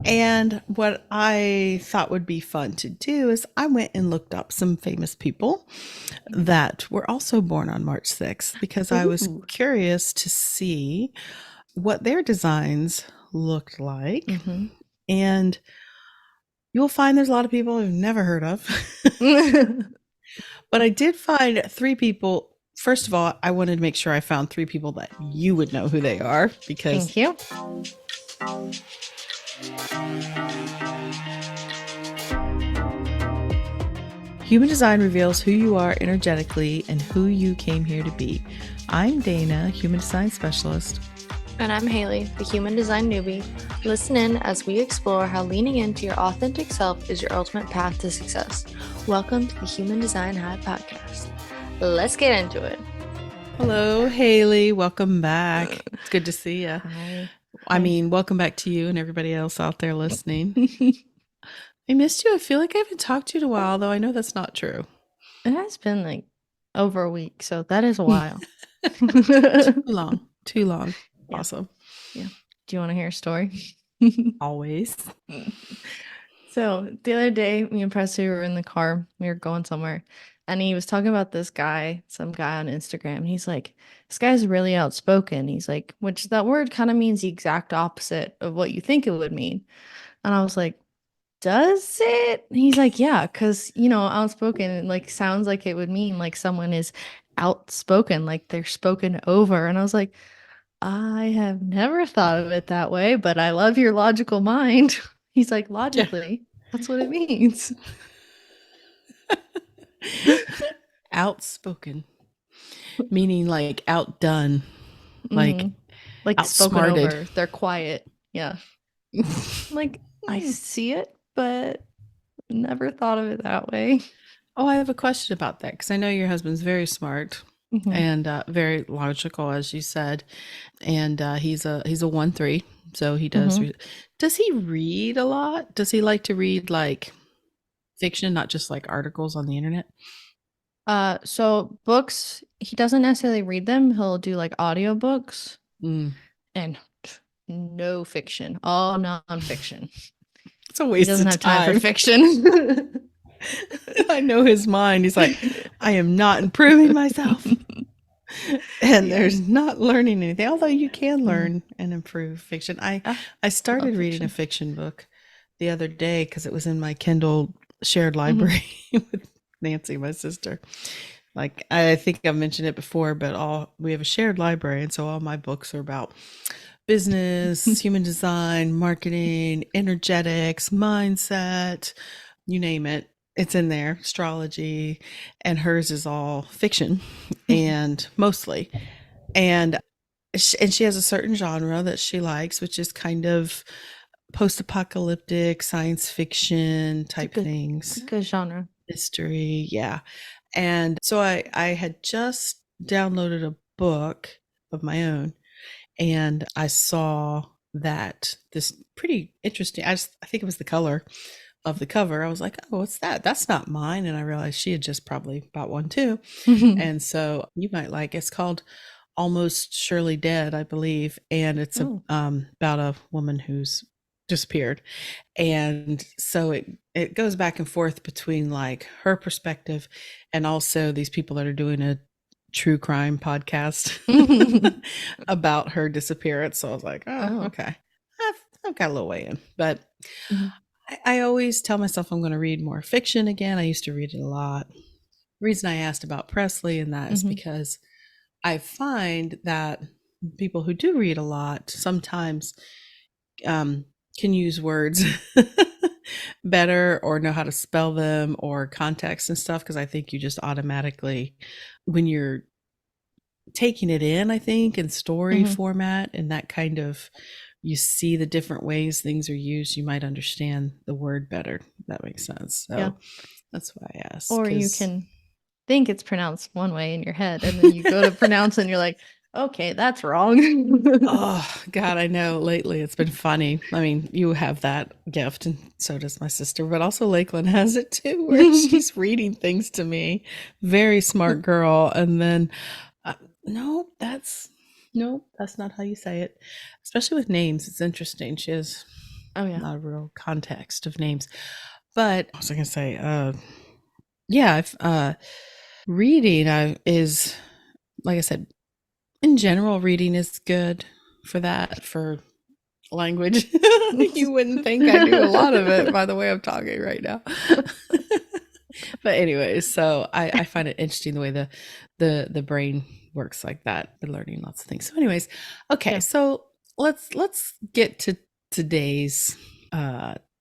And what I thought would be fun to do is I went and looked up some famous people that were also born on March 6th because I was Ooh. curious to see what their designs looked like. Hmm. And you'll find there's a lot of people I've never heard of. But I did find three people. First of all, I wanted to make sure I found three people that you would know who they are because Thank you. human design reveals who you are energetically and who you came here to be. I'm Dana, human design specialist. And I'm Haley, the human design newbie. Listen in as we explore how leaning into your authentic self is your ultimate path to success. Welcome to the Human Design High podcast. Let's get into it. Hello, Haley. Welcome back. It's good to see you. Hi. I mean, welcome back to you and everybody else out there listening. I missed you. I feel like I haven't talked to you in a while, though I know that's not true. It has been like over a week, so that is a while. Too long. Too long. Yeah. Awesome. Yeah. Do you want to hear a story? Always. So the other day, me and Presley were in the car. We were going somewhere, and he was talking about this guy, some guy on Instagram. And he's like, "This guy's really outspoken." He's like, which that word kind of means the exact opposite of what you think it would mean. And I was like, "Does it?" And he's like, "Yeah, because outspoken like sounds like it would mean like someone is outspoken, like they're spoken over." And I was like, I have never thought of it that way, but I love your logical mind. He's like, Yeah. logically, that's what it means. Outspoken, meaning like outdone, like Hmm. Like spoken outsmarted. over. They're quiet. Yeah. Like, I see it, but never thought of it that way. Oh, I have a question about that because I know your husband's very smart Hmm. and very logical, as you said, and he's a 1-3, so he does. Hmm. Does he read a lot? Does he like to read like fiction, not just like articles on the internet? So books, he doesn't necessarily read them. He'll do like audiobooks Mm. and no fiction, all nonfiction. It's a He waste doesn't of have time for time. fiction. I know his mind. He's like, I am not improving myself. And Yeah. there's not learning anything, although you can Mhm. learn and improve fiction. I Ah, I started love reading a fiction. fiction book the other day because it was in my Kindle shared Mhm. library with Nancy, my sister. Like I think I've mentioned it before, but all we have a shared library, and so all my books are about business, human design, marketing, energetics, mindset, you name it. It's in there, astrology, and hers is all fiction and mostly. And she has a certain genre that she likes, which is kind of post-apocalyptic science fiction It's a type good, things, good genre. history, yeah. And so I had just downloaded a book of my own, and I saw that this pretty interesting. I think it was the color of the cover. I was like, oh, what's that? That's not mine. And I realized she had just probably bought one too. And so you might like it's called Almost Surely Dead, I believe. And it's Oh. about a woman who's disappeared. And so it goes back and forth between like her perspective and also these people that are doing a true crime podcast about her disappearance. So I was like, oh, Oh. okay. I've got a little way in. But Mhm. I always tell myself I'm going to read more fiction again. I used to read it a lot. The reason I asked about Presley and that is Mhm. because I find that people who do read a lot sometimes um, can use words better or know how to spell them or context and stuff. Because I think you just automatically, when you're taking it in, I think, in story Mhm. format and that kind of, you see the different ways things are used, you might understand the word better. If that makes sense. Yeah. So that's why I asked. Or you Because can think it's pronounced one way in your head, and then you go to pronounce it and you're like, okay, that's wrong. oh God, I know lately it's been funny. I mean, you have that gift, and so does my sister, but also Lakeland has it too, where she's reading things to me. Very smart girl, and then uh, no, that's no, that's not how you say it. Especially with names, it's interesting. She has. Oh yeah. not a real context of names. But what was I going to say? Yeah, reading is, like I said, in general, reading is good for that, for language. You wouldn't think I do a lot of it by the way I'm talking right now. But anyways, so I find it interesting the way the brain works like that. We're learning lots of things. So anyways, okay, Yeah. so let's get to today's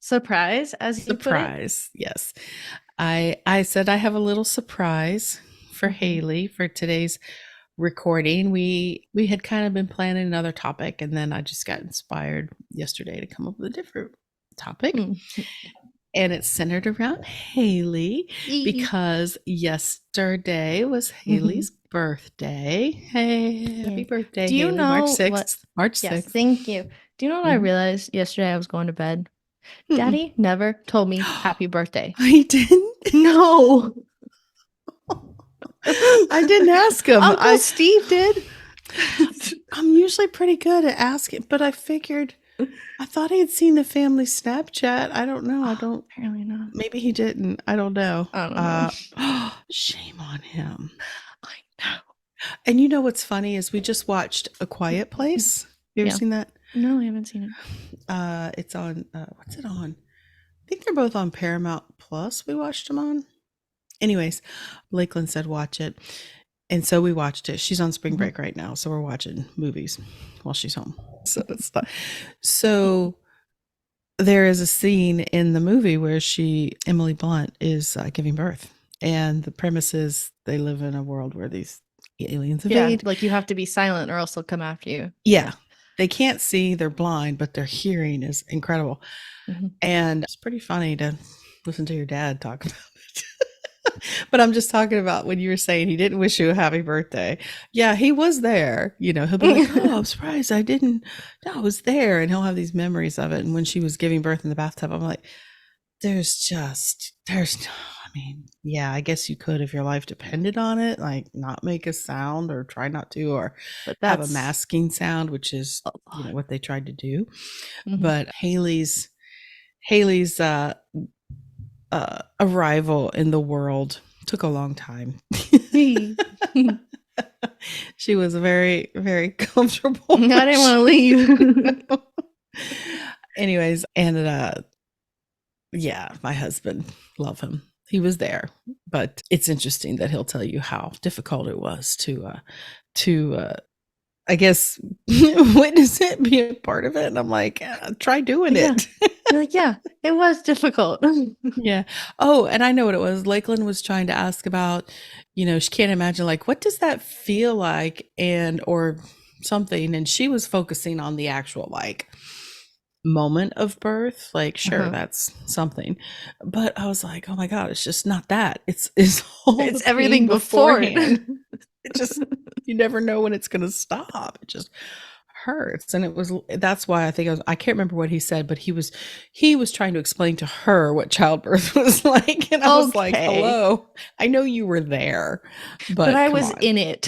Surprise, as you put it. surprise. Yes. I said I have a little surprise for Mhm. Haley for today's recording. We had kind of been planning another topic, and then I just got inspired yesterday to come up with a different topic. Hmm. And it's centered around Haley Yee. because yesterday was Haley's birthday. Hey, happy Yay. birthday, Do you Haley. March know what? 6th. March Yes, 6th. thank you. Do you know what I Mhm. realized yesterday I was going to bed? Mm-mm. Daddy never told me happy birthday. I didn't. No. I didn't ask him. Uncle Steve did. I'm usually pretty good at asking, but I figured I thought he had seen the family Snapchat. I don't know. I Oh, don't. apparently not. Maybe he didn't. I don't know. I don't know. Shame on him. I know. And you know what's funny is we just watched A Quiet Place. You ever Yeah. seen that? No, I haven't seen it. It's on. What's it on? I think they're both on Paramount Plus. We watched them on. Anyways, Lakeland said watch it, and so we watched it. She's on spring break right now, so we're watching movies while she's home. So it's not. So there is a scene in the movie where Emily Blunt, is giving birth, and the premise is they live in a world where these aliens Yeah, invade. like you have to be silent or else they'll come after you. Yeah, they can't see; they're blind, but their hearing is incredible, and it's pretty funny to listen to your dad talk about it. But I'm just talking about when you were saying he didn't wish you a happy birthday. Yeah, he was there. You know, he'll be like, "Oh, I'm surprised I didn't. No, I was there," and he'll have these memories of it. And when she was giving birth in the bathtub, I'm like, there's no, I mean, yeah, I guess you could if your life depended on it, like not make a sound or try not to, or But have a that's masking sound, which is, a lot. what they tried to do. Mhm. But Haley's arrival in the world took a long time. She was very, very comfortable. I didn't want to leave. Anyways, and yeah, my husband, love him. He was there, but it's interesting that he'll tell you how difficult it was to I guess witness it, be a part of it. And I'm like, try doing Yeah. it. You're like, yeah, it was difficult. Yeah. Oh, and I know what it was. Lakeland was trying to ask about, she can't imagine, like, what does that feel like, and or something. And she was focusing on the actual like moment of birth. Like, sure, Uh-huh. that's something. But I was like, oh my God, it's just not that. It's all the It's pain everything before it. beforehand. It just, you never know when it's gonna stop. It just hurts. And that's why I can't remember what he said, but he was trying to explain to her what childbirth was like. And I was like, Okay. hello, I know you were there, But but I come was on. in it.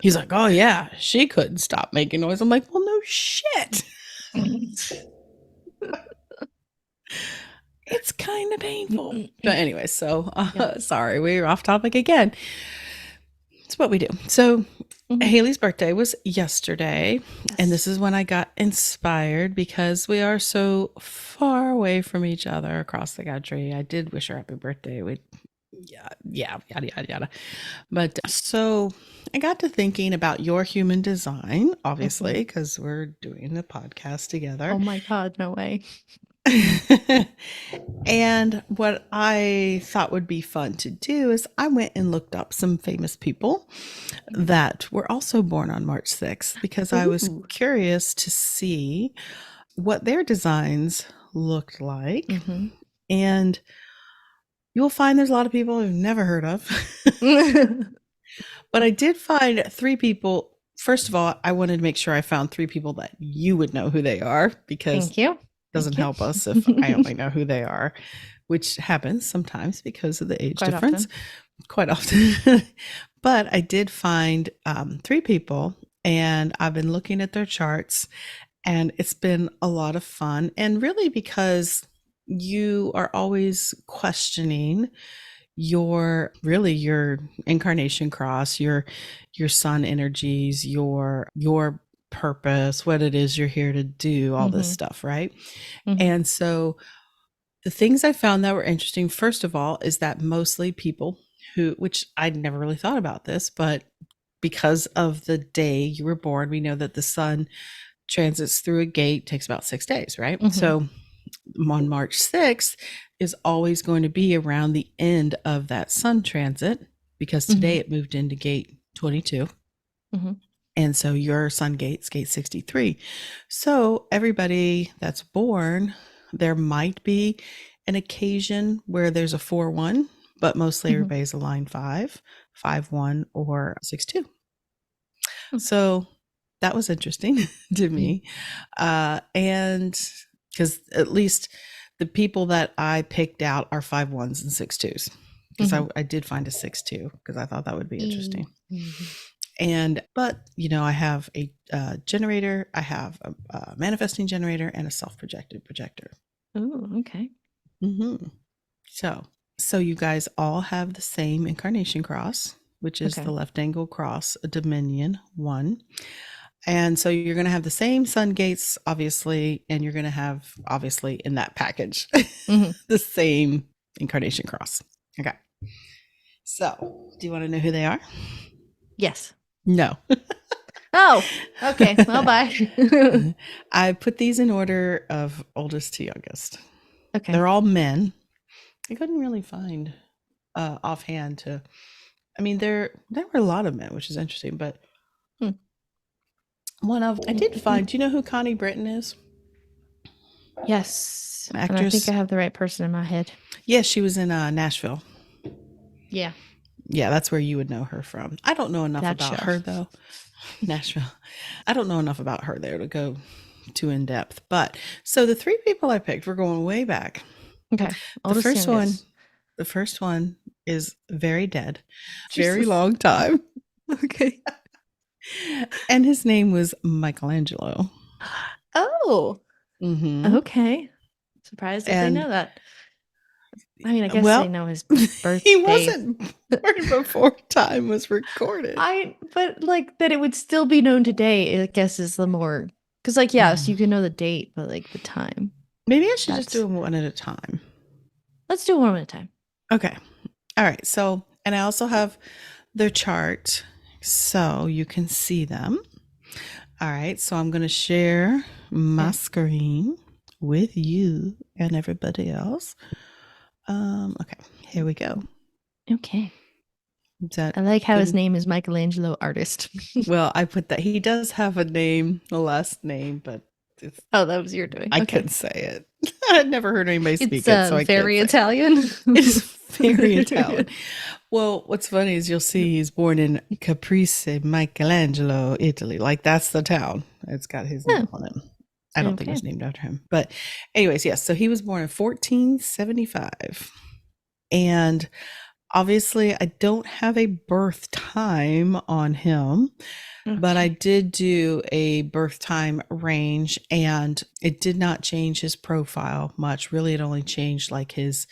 He's like, oh yeah, she couldn't stop making noise. I'm like, well, no shit. It's kind of painful. But anyway, so Yeah. sorry, we're off topic again. It's what we do. So Haley's birthday was yesterday, and this is when I got inspired because we are so far away from each other across the country. I did wish her happy birthday. Yeah, yada yada yada. But so I got to thinking about your human design, obviously, because we're doing the podcast together. Oh my God, no way. And what I thought would be fun to do is I went and looked up some famous people that were also born on March 6th because I was curious to see what their designs looked like. And you'll find there's a lot of people I've never heard of. But I did find 3 people. First of all, I wanted to make sure I found 3 people that you would know who they are, because Thank you. it doesn't help us if I only know who they are, which happens sometimes because of the age difference. Quite often. But I did find 3 people, and I've been looking at their charts, And it's been a lot of fun. And really, because you are always questioning your incarnation cross, your sun energies, your purpose, what it is you're here to do, all this Mm-hmm. stuff, right? Mm-hmm. And so the things I found that were interesting, first of all, is that mostly people who, which I'd never really thought about this, but because of the day you were born, we know that the sun transits through a gate, takes about 6 days, right? Mm-hmm. So on March 6th is always going to be around the end of that sun transit, because Mm-hmm. today it moved into gate 22. Mm-hmm. And so your sun gate's gate 63. So everybody that's born, there might be an occasion where there's a 4-1, but mostly Mm-hmm. everybody's a line 5, 5-1, or 6-2. Mm-hmm. So that was interesting to me. And because at least the people that I picked out are 5-1s and 6-2s. Because Mm-hmm. I did find a 6-2 because I thought that would be interesting. Mm-hmm. And but I have a generator, I have a manifesting generator, and a self-projected projector. Oh, okay. Mm-hmm. So you guys all have the same incarnation cross, which is the Okay. left angle cross, a Dominion 1. And so you're going to have the same sun gates, obviously, and you're going to have, obviously, in that package, Mm-hmm. the same incarnation cross. Okay. So, do you want to know who they are? Yes. No. Oh, okay. Well, bye. I put these in order of oldest to youngest. Okay. They're all men. I couldn't really find offhand to. I mean, there were a lot of men, which is interesting, but Hmm. one of I did find. Do you know who Connie Britton is? Yes. And I think Actress. I have the right person in my head. Yes, she was in Nashville. Yeah. Yeah, that's where you would know her from. I don't know enough That about show. her though. Nashville. I don't know enough about her there to go too in depth. But so the three people I picked, we're going way back. Okay. The Oldest, first one, youngest. the first one is very dead, very Jesus. long time. Okay. And his name was Michelangelo. Oh, Mm-hmm. okay. Surprised if they And know that. I mean, I guess they well, know his he birthday. wasn't born before time was recorded. But like that it would still be known today, I guess is the more, because like, yes, you can know the date, but like the time. Maybe I should just do That's, them one at a time. let's do one at a time. Okay. All right. So, and I also have their chart so you can see them. All right. So I'm going to share my Okay. screen with you and everybody else. Okay. Here we go. Okay. Is that I like how his good? name is Michelangelo Artist. Well, I put that he does have a name, a last name, but it's, Oh, that was your doing. I Okay. couldn't say it. I'd never heard anybody It's speak it, so I can't very say it. Italian. It's very Italian. Well, what's funny is you'll see he's born in Caprice, Michelangelo, Italy. Like that's the town. It's got his name Oh, on it. I don't think it okay. was named after him. But anyways, yes. So he was born in 1475. And obviously I don't have a birth time on him, but I Okay. did do a birth time range, and it did not change his profile much. Really, it only changed like his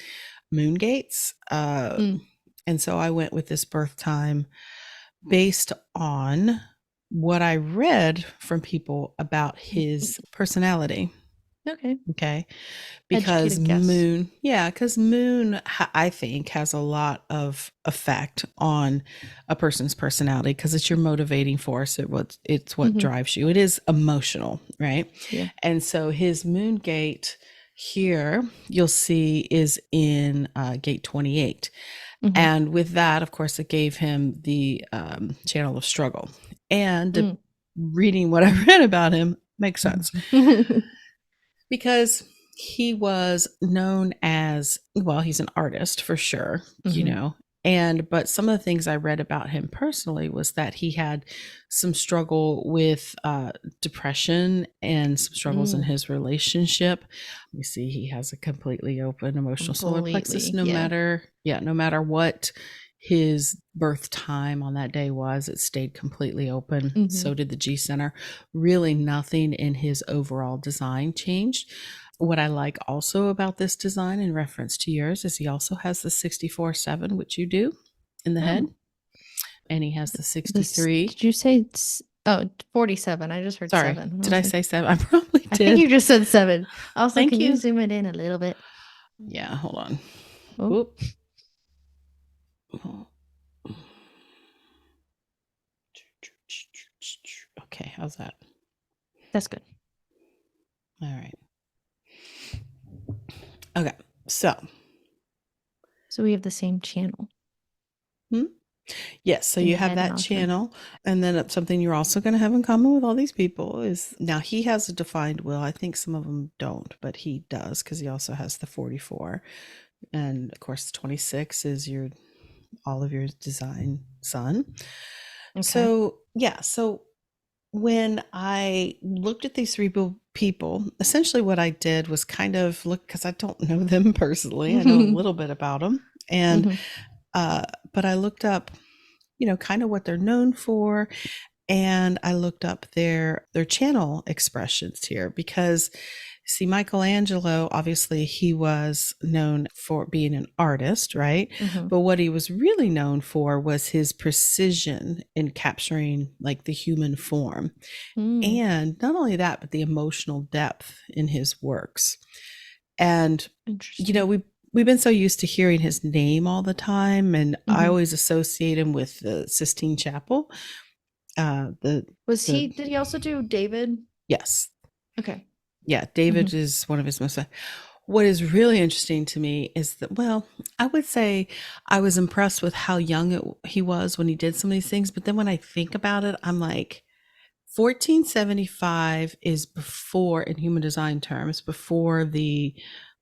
moon gates. Mm. And so I went with this birth time based on what I read from people about his personality. Okay. Okay. Because Educated guess. moon, I think, has a lot of effect on a person's personality because it's your motivating force. It's what Hmm. drives you. It is emotional, right? Yeah. And so his moon gate here, you'll see, is in gate 28. Hmm. And with that, of course, it gave him the channel of struggle. And Mm. reading what I read about him makes sense because he was known as, well, he's an artist for sure, Hmm. but some of the things I read about him personally was that he had some struggle with depression and some struggles in Mm. his relationship. You see, he has a completely open emotional solar plexus, Completely. Yeah. no matter what his birth time on that day was. It stayed completely open. Mm-hmm. So did the G Center. Really, nothing in his overall design changed. What I like also about this design, in reference to yours, is he also has the 64/7, which you do in the head, Oh, and he has the this, 63. did you say oh, 47? I just heard Sorry, 7. And I did was I like, say 7? I probably I think did. you just said 7. Also, Thank can you you. zoom it in a little bit? Yeah, hold on. Oh, Whoop. Okay, how's that? that's good. All right. Okay, so So we have the same channel. hmm? Yes, so In you the have head and that nostril. channel, and then something you're also going to have in common with all these people is now he has a defined will. I think some of them don't, but he does because he also has the 44, and of course, the 26 is your all of your design sun. Okay. So yeah, so when I looked at these three people, essentially what I did was kind of look because I don't know them personally. I know a little bit about them, and Mm-hmm. uh, but I looked up, kind of what they're known for, and I looked up their channel expressions here because see Michelangelo, obviously he was known for being an artist, right? Mm-hmm. But what he was really known for was his precision in capturing like the human form. Mm, And not only that, but the emotional depth in his works. And interesting. we've been so used to hearing his name all the time, and I Mm-hmm. always associate him with the Sistine Chapel. The Was the he, did he also do David? yes, Okay. yeah, Mm-hmm. David is one of his most. What is really interesting to me is that, well, I would say I was impressed with how young he was when he did some of these things, but then when I think about it, I'm like, 1475 is before, in human design terms, before the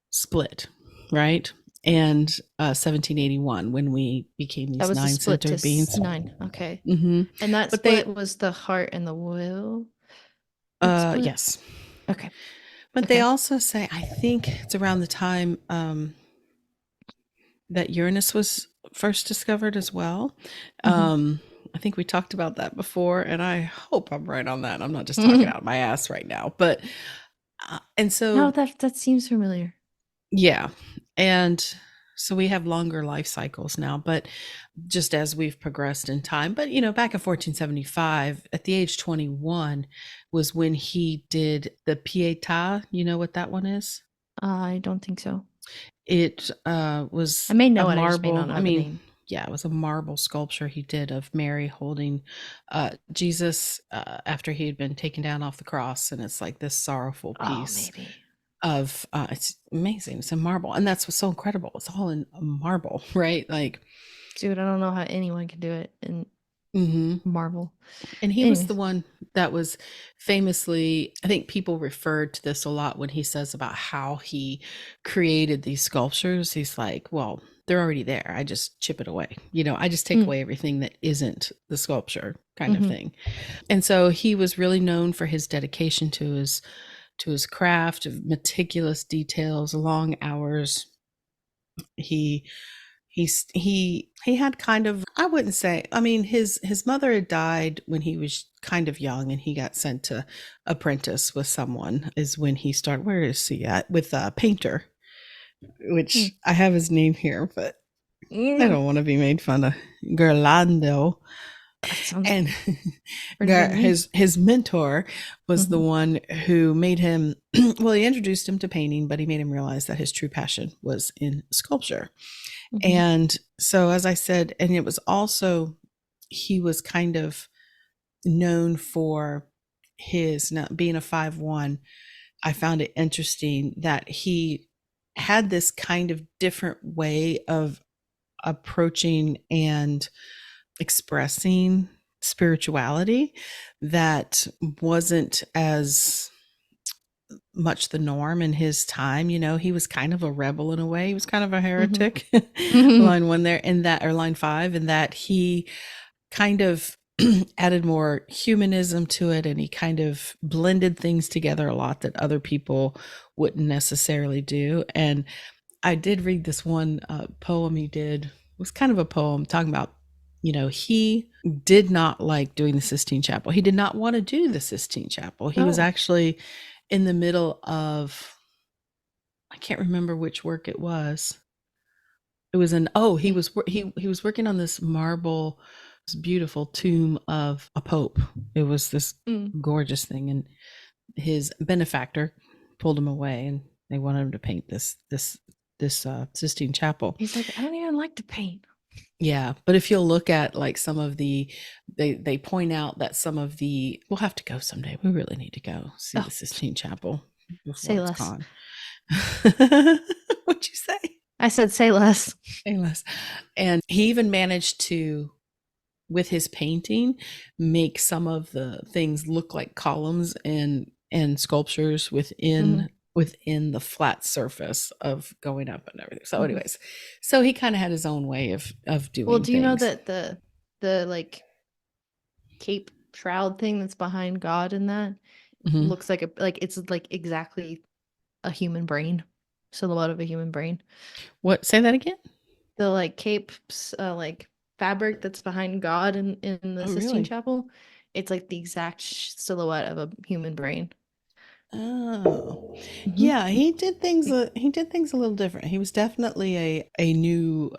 split, right? And 1781 when we became That these was the nine split to centered beings. 9. Okay. Hmm. And that But split was the heart and the will that split? yes. Okay. But they Okay. also say, I think it's around the time that Uranus was first discovered as well. Mm-hmm. Um, I think we talked about that before, and I hope I'm right on that. I'm not just talking out of my ass right now, but and No, so that seems familiar. yeah, and so we have longer life cycles now, but just as we've progressed in time. But back in 1475, at the age 21, was when he did the Pietà. You know what that one is? I don't think so. It I was may a know it, I just may not marble. I know the mean, name. yeah, it was a marble sculpture he did of Mary holding Jesus after he had been taken down off the cross, and it's like this sorrowful Oh, piece maybe. of it's amazing. It's in marble, and that's what's so incredible. It's all in marble, right? Like, Dude, I don't know how anyone can do it in hmm. Marvel. And he was the Anyways. one that was famously, I think people referred to this a lot when he says about how he created these sculptures. He's like, well, they're already there. I just chip it away. I just take Mm, away everything that isn't the sculpture kind of mm-hmm. thing. And so he was really known for his dedication to his craft of meticulous details, long hours. He he had kind of, I wouldn't say, I mean, his mother had died when he was kind of young, and he got sent to apprentice with someone, is when he started. Where is he at? With a painter, which I have his name here, but I Mm. don't want to be made fun of. Gerlando. That sounds And pretty good to me. his mentor was the Mm-hmm. one who made him well, he introduced him to painting, but he made him realize that his true passion was in sculpture. Mm-hmm. And so, as I said, and it was also, he was kind of known for his not being a 5-1. I found it interesting that he had this kind of different way of approaching and expressing spirituality that wasn't as much the norm in his time. He was kind of a rebel in a way. He was kind of a Mm-hmm. heretic. Mm-hmm. Line 1 there, in that, or line 5, in that he kind of added more humanism to it, and he kind of blended things together a lot that other people wouldn't necessarily do. And I did read this one poem he did was kind of a poem talking about, he did not like doing the Sistine Chapel. He did not want to do the Sistine Chapel. He was Oh. actually in the middle of, I can't remember which work it was. It was an he Me. was he was working on this marble, this beautiful tomb of a pope. It was this Mm. gorgeous thing, and his benefactor pulled him away, and they wanted him to paint this Sistine Chapel. He's like, I don't even like to paint. Yeah, but if you'll look at like some of the, they point out that some of the, we'll have to go someday. We really need to go see Oh, the Sistine Chapel before say it's less. gone. What'd you say? I said, say less. Say less. And he even managed to, with his painting, make some of the things look like columns and sculptures Hmm. within the flat surface of going up and everything. So Hmm. anyways, so he kind of had his own way of Well, doing do you know things. that the like cape shroud thing that's behind God in that Hmm. looks like it's like exactly a human brain, silhouette of a human brain. What, say that again? The like cape like fabric that's behind God in the Oh Sistine really? Chapel, it's like the exact silhouette of a human brain. Oh, Hmm. yeah. He did things a little different. He was definitely a new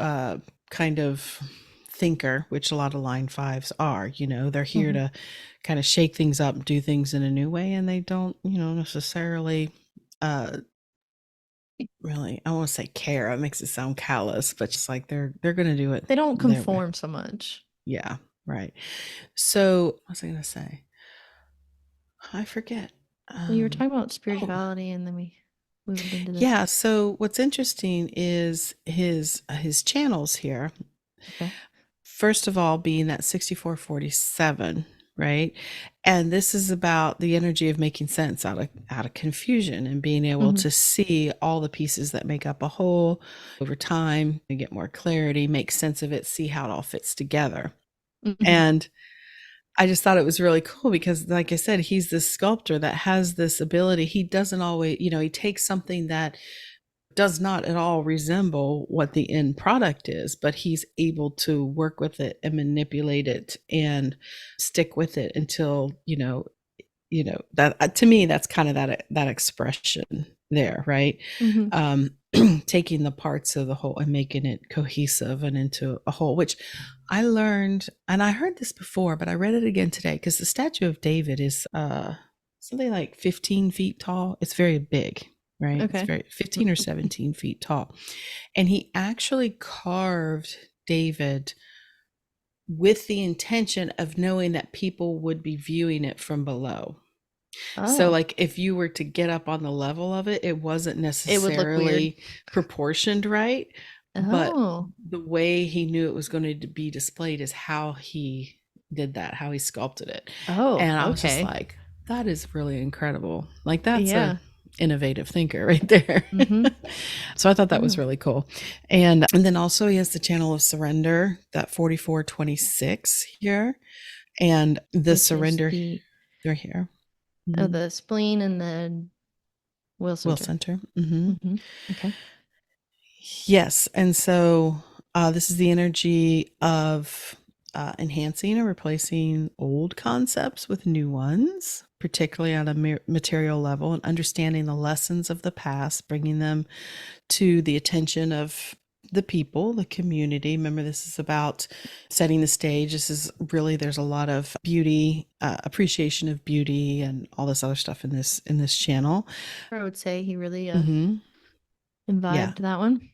kind of thinker, which a lot of line fives are. They're here Hmm. to kind of shake things up, do things in a new way, and they don't, necessarily uh really. I won't say care. It makes it sound callous, but just like they're going to do it They don't their way. conform so much. Yeah, right. So what was I going to say? I forget. Well, you were Um, talking about oh, spirituality, and then we moved into this. Yeah, so what's interesting is his channels here. Okay. First of all, being that 6447, right? And this is about the energy of making sense out of confusion and being able Hmm. to see all the pieces that make up a whole over time and get more clarity, make sense of it, see how it all fits together. Hmm. And I just thought it was really cool because, like I said, he's this sculptor that has this ability. He doesn't always, he takes something that does not at all resemble what the end product is, but he's able to work with it and manipulate it and stick with it until, that to me, that's kind of that expression there, right? Hmm. um Taking the parts of the whole and making it cohesive and into a whole, which I learned, and I heard this before, but I read it again today, because the statue of David is something like 15 feet tall. It's very big, right? It's Okay. very 15 or 17 feet tall, and he actually carved David with the intention of knowing that people would be viewing it from below. So, Oh, like, if you were to get up on the level of it, it wasn't it would look weird. necessarily proportioned right, but Oh. the way he knew it was going to be displayed is how he did that, how he sculpted it. Oh, And I was just okay. like, that is really incredible. Like, that's a Yeah. innovative thinker right there. Hmm. So I thought that was Oh, really cool. And then also he has the channel of surrender, that 4426 here. And the which is surrender the right here. Mhm. the spleen and the will Will center. center. Hmm. Hmm. Okay. Yes. And so this is the energy of enhancing or replacing old concepts with new ones, particularly on a material level, and understanding the lessons of the past, bringing them to the attention of the people, the community. Remember, this is about setting the stage. This is really, there's a lot of beauty, appreciation of beauty, and all this other stuff in this channel. I would say he really Hmm. Yeah. imbibed that one.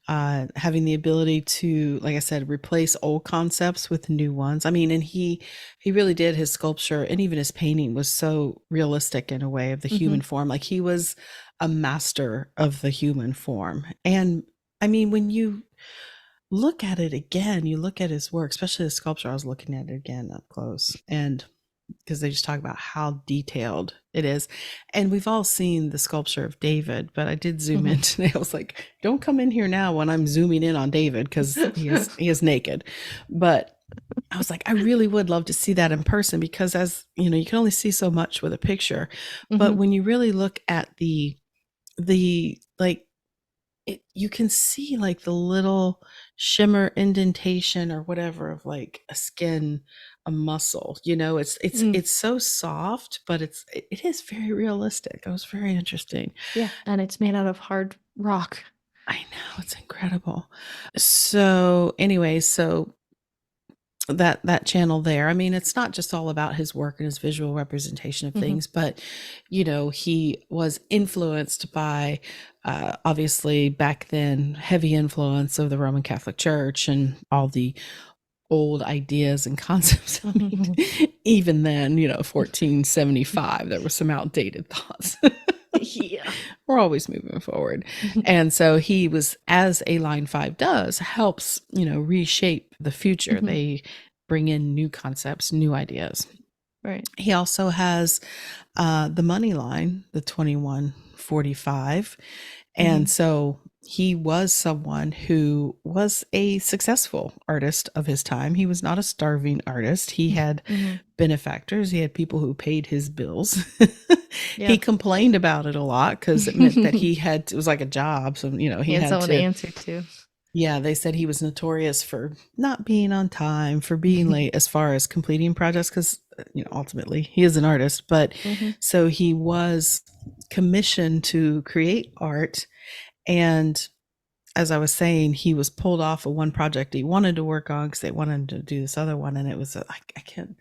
Having the ability to, like I said, replace old concepts with new ones. I mean, and he really did. His sculpture and even his painting was so realistic in a way of the Hmm. human form. Like, he was a master of the human form. And I mean, when you look at it again, you look at his work, especially the sculpture. I was looking at it again up close, and because they just talk about how detailed it is. And we've all seen the sculpture of David, but I did zoom in Hmm. today. I was like, don't come in here now when I'm zooming in on David, because he is naked. But I was like, I really would love to see that in person, because, as you know, you can only see so much with a picture. But Hmm. when you really look at the like you can see like the little shimmer indentation or whatever of like a skin, a muscle. Mm, It's so soft, but it is very realistic. It was very interesting. yeah, and it's made out of hard rock. I know, it's incredible. So anyway, so that channel there, I mean, it's not just all about his work and his visual representation of Hmm. things, but he was influenced by obviously back then heavy influence of the Roman Catholic Church and all the old ideas and concepts. I mean, Hmm. even then, 1475, there were some outdated thoughts. Yeah. We're always moving forward. And so he was, as a line 5 does, helps, reshape the future. Hmm. They bring in new concepts, new ideas. Right. He also has the money line, the 2145. Hmm. And so he was someone who was a successful artist of his time. He was not a starving artist. He had Hmm. benefactors. He had people who paid his bills. He Yeah. complained about it a lot because it meant that it was like a job. So, He he had had someone to to, answer to. yeah, they said he was notorious for not being on time, for being late as far as completing projects because, ultimately he is an artist. But Hmm. so he was commissioned to create art. And as I was saying, he was pulled off of one project he wanted to work on because they wanted to do this other one. And it was, I can't,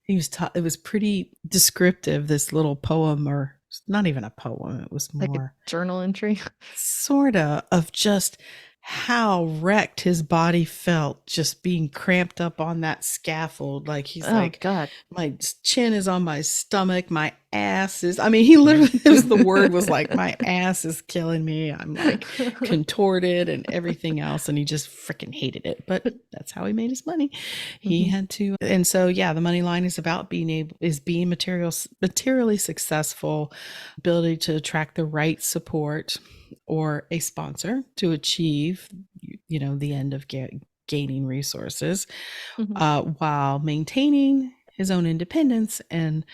it was pretty descriptive, this little poem, or not even a poem, it was Like a more journal entry. sorta of just how wrecked his body felt just being cramped up on that scaffold. Like he's Oh like, God. my chin is on my stomach, my ass is, I mean, he literally, it was, the word was like, my ass is killing me. I'm like contorted and everything else. And he just freaking hated it. But that's how he made his money. He Hmm. had to. And so, yeah, the money line is about being materially successful, ability to attract the right support or a sponsor to achieve, the end of gaining resources, Hmm. while maintaining his own independence and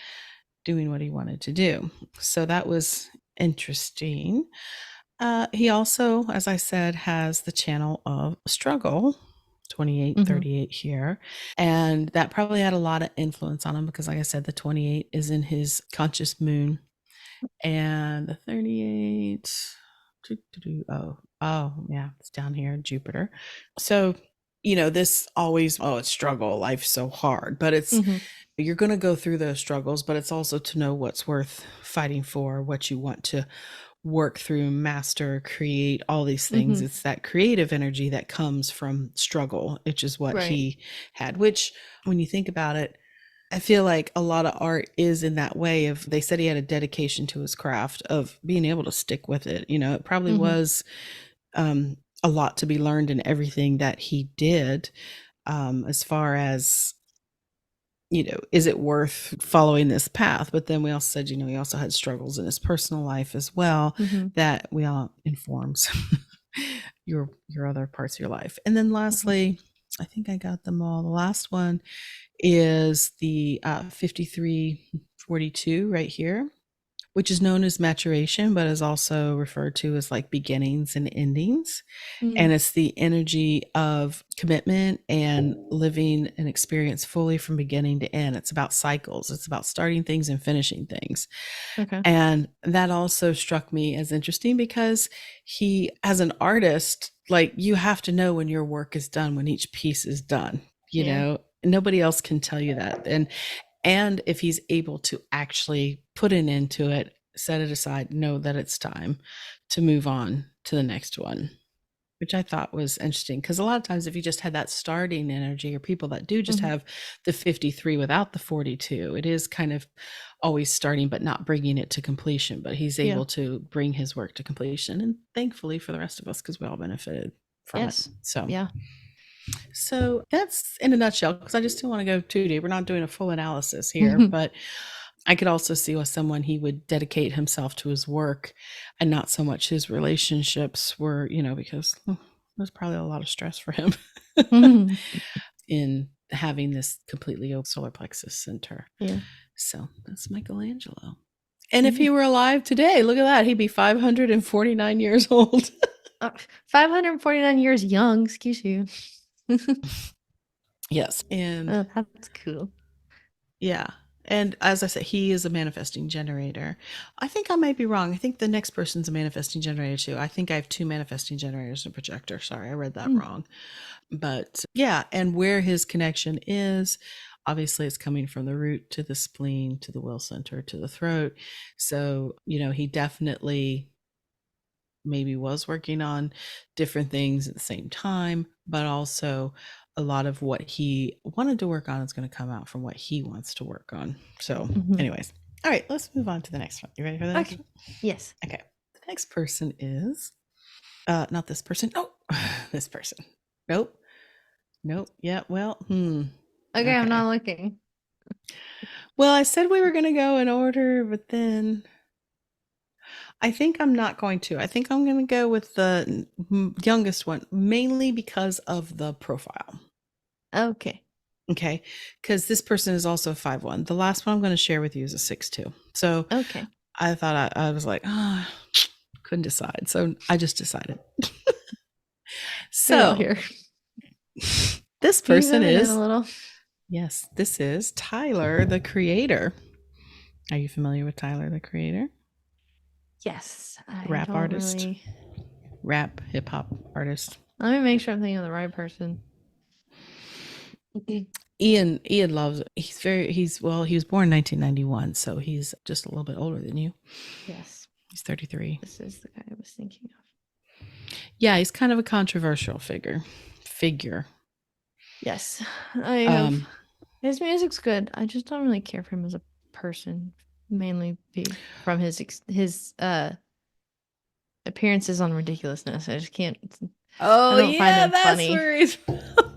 doing what he wanted to do. So that was interesting. He also, as I said, has the channel of struggle. Hmm. 2838 here. And that probably had a lot of influence on him because, like I said, the 28 is in his conscious moon, and the 38, oh yeah, it's down here, Jupiter. So, this always, oh, it's struggle, life's so hard, but Hmm. you're going to go through those struggles, but it's also to know what's worth fighting for, what you want to work through, master, create, all these things. Hmm. It's that creative energy that comes from struggle, which is what Right. he had, which, when you think about it, I feel like a lot of art is in that way of, they said he had a dedication to his craft of being able to stick with it. It probably Hmm. was a lot to be learned in everything that he did, as far as, is it worth following this path? But then we also said, he also had struggles in his personal life as well Hmm. that we all informs your other parts of your life. And then Hmm. lastly, I think I got them all. The last one is the 5342 right here, which is known as maturation, but is also referred to as like beginnings and endings. Hmm. And it's the energy of commitment and living an experience fully from beginning to end. It's about cycles, it's about starting things and finishing things. Okay. And that also struck me as interesting because he, as an artist, like, you have to know when your work is done, when each piece is done, Yeah. nobody else can tell you that. And if he's able to actually put an end to it, set it aside, know that it's time to move on to the next one, which I thought was interesting. Because a lot of times, if you just had that starting energy, or people that do just Hmm. have the 53 without the 42, it is kind of always starting, but not bringing it to completion. But he's Yeah. able to bring his work to completion. And thankfully for the rest of us, because we all benefited from it. Yes. So, Yeah. that's in a nutshell, because I just don't want to go too deep. We're not doing a full analysis here, but I could also see with someone, he would dedicate himself to his work and not so much his relationships were, because there's probably a lot of stress for him Hmm. in having this completely open solar plexus center. Yeah. So that's Michelangelo. And if Yeah. he were alive today, look at that. He'd be 549 years old. Uh, 549 years young, excuse you. Yes. And That's cool. yeah. And as I said, he is a manifesting generator. I think I might be wrong. I think the next person's a manifesting generator too. I think I have two manifesting generators and a projector. Sorry, I read that Mm. wrong. But yeah, and where his connection is, obviously it's coming from the root to the spleen, to the will center, to the throat. So, he definitely maybe was working on different things at the same time, but also a lot of what he wanted to work on is going to come out from what he wants to work on. So, Mhm. anyways, all right, let's move on to the next one. You ready for the next Okay. one? Yes. Okay. The next person is not this person. Oh, this person. Nope. Nope. Yeah. Well, Okay, I'm okay. not looking. Well, I said we were going to go in order, but then I think I'm not going to. I think I'm going to go with the youngest one, mainly because of the profile. Okay. Okay. Because this person is also 5'1". The last one I'm going to share with you is a 6'2". So Okay. I thought I was like, couldn't decide. So I just decided. We all So here. this Can you person zoom in a is, little? yes, this is Tyler, the creator. Are you familiar with Tyler, the creator? Yes. I Rap don't artist, really. rap hip hop artist. Let me make sure I'm thinking of the right person. Ian loves it. He was born in 1991, so he's just a little bit older than you. Yes. He's 33. This is the guy I was thinking of. Yeah, he's kind of a controversial figure. Yes. I have. Um His music's good. I just don't really care for him as a person, mainly from his appearances on ridiculousness. I just can't. I Oh don't find yeah, him that's funny. where he's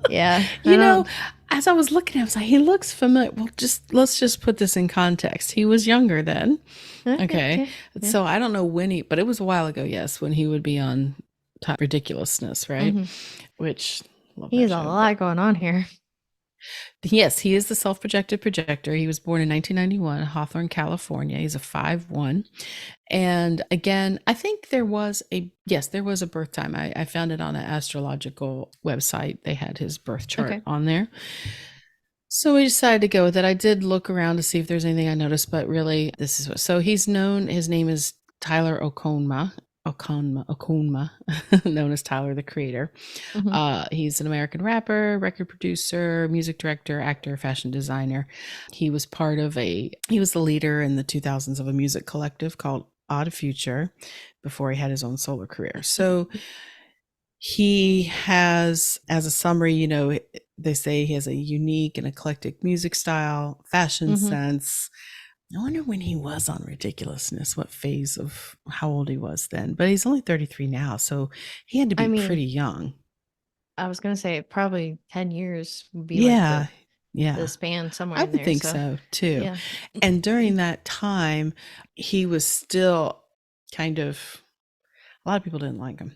Yeah, I You know, don't. as I was looking, I was like, he looks familiar. Well, just let's just put this in context. He was younger then. Okay, Okay. okay, yeah. So I don't know when but it was a while ago, yes, when he would be on Top Ridiculousness, right? Hmm. Which, love He that has a show. But lot going on here. yes, he is the self projected projector. He was born in 1991 in Hawthorne, California. He's a 5'1". And again, I think there was a birth time. I found it on an astrological website. They had his birth chart Okay. on there. So we decided to go with it. I did look around to see if there's anything I noticed, but really, this is what. So he's known. His name is Tyler Okonma, known as Tyler the Creator. Hmm. He's an American rapper, record producer, music director, actor, fashion designer. He was the leader in the 2000s of a music collective called Odd Future before he had his own solo career. So he has, as a summary, they say he has a unique and eclectic music style, fashion Hmm. sense. I wonder when he was on Ridiculousness, what phase of how old he was then. But he's only 33 now, so he had to I be mean, pretty young. I was gonna say probably 10 years would be like Yeah, the yeah, span somewhere I in would there. think So so too. yeah. And during that time, he was still kind of, a lot of people didn't like him.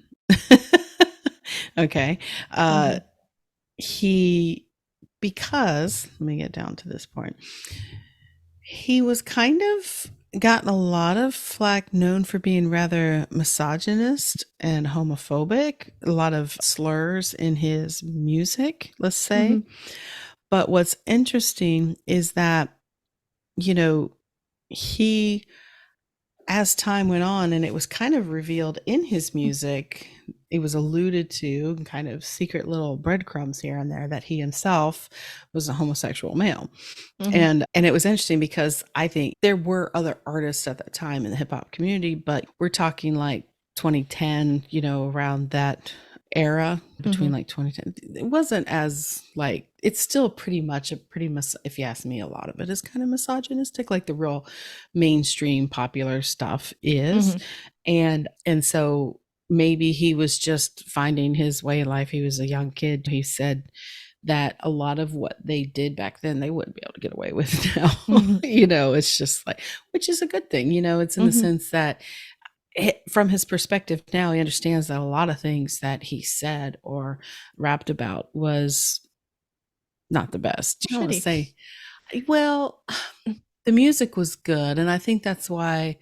Okay. Uh, Hmm. he, because, let me get down to this point. He was kind of gotten a lot of flack, known for being rather misogynist and homophobic, a lot of slurs in his music, let's say. Hmm. But what's interesting is that, you know, he, as time went on and it was kind of revealed in his music, it was alluded to, kind of secret little breadcrumbs here and there, that he himself was a homosexual male. Hmm. And it was interesting because I think there were other artists at that time in the hip hop community, but we're talking like 2010, around that era, between Hmm. like 2010. It wasn't as like, it's still pretty much if you ask me, a lot of it is kind of misogynistic, like the real mainstream popular stuff is. Hmm. And so maybe he was just finding his way in life. He was a young kid. He said that a lot of what they did back then, they wouldn't be able to get away with now. Hmm. It's just like, which is a good thing. It's in the Hmm. sense that from his perspective now, he understands that a lot of things that he said or rapped about was not the best. I don't want to Shitty. say, well, the music was good. And I think that's why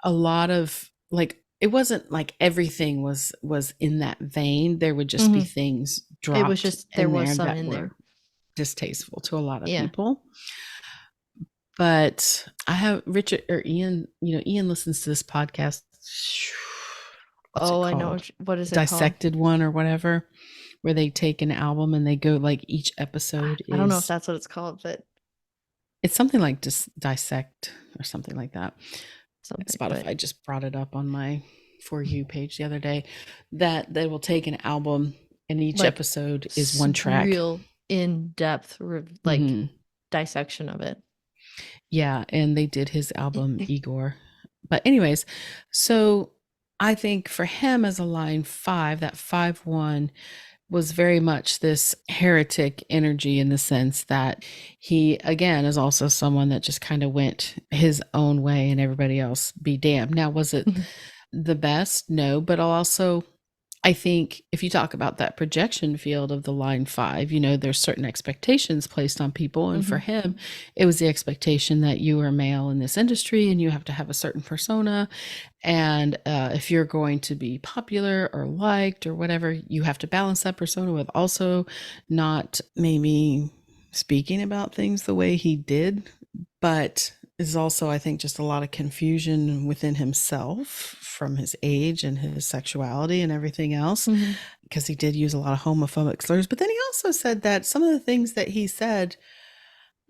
a lot of, like, it wasn't like everything was in that vein. There would just be Hmm. things It was dropped just there in was there some that in there. were distasteful to a lot of Yeah. people. But I have Richard or Ian, Ian listens to this podcast. What's it Oh, I know. called? What is it called? Dissected One or whatever, where they take an album and they go like each episode I don't know if is, that's what it's called, but it's something like dissect or something like that. something. But Spotify just brought it up on my For You page the other day, that they will take an album and each like episode is one track. real in depth, like Hmm. dissection of it. Yeah, and they did his album Igor. But anyways, so I think for him as a line 5, that 5-1 was very much this heretic energy in the sense that he again is also someone that just kind of went his own way and everybody else be damned. Now, was it Mhm. the best? No, but also I think if you talk about that projection field of the line 5, there's certain expectations placed on people. And for Mhm. him, it was the expectation that you are male in this industry and you have to have a certain persona. And if you're going to be popular or liked or whatever, you have to balance that persona with also not maybe speaking about things the way he did, but is also, I think, just a lot of confusion within himself from his age and his sexuality and everything else, Mhm. because he did use a lot of homophobic slurs. But then he also said that some of the things that he said,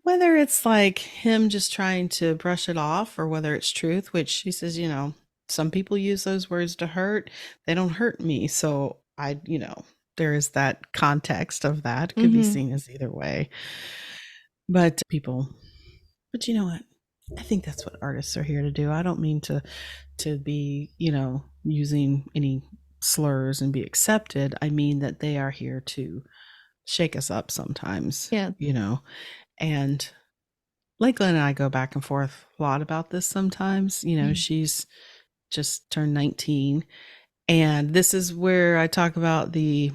whether it's like him just trying to brush it off or whether it's truth, which he says, some people use those words to hurt, they don't hurt me. So there is that context of that. It could be Mhm. seen as either way. But but you know what? I think that's what artists are here to do. I don't mean to be, using any slurs and be accepted. I mean that they are here to shake us up sometimes, Yeah. and like Glenn and I go back and forth a lot about this sometimes. Mhm. She's just turned 19. And this is where I talk about the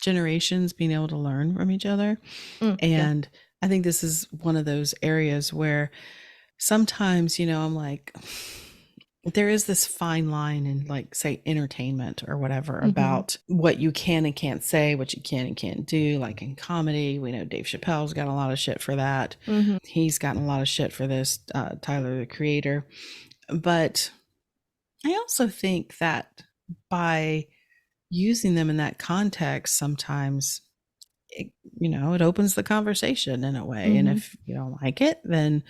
generations being able to learn from each other. Yeah. And I think this is one of those areas where sometimes, I'm like, there is this fine line in, like, say, entertainment or whatever Mhm. about what you can and can't say, what you can and can't do. Like in comedy, we know Dave Chappelle's got a lot of shit for that. Mhm. He's gotten a lot of shit for this, Tyler, the creator. But I also think that by using them in that context, sometimes it opens the conversation in a way. And Mhm. if you don't like it, then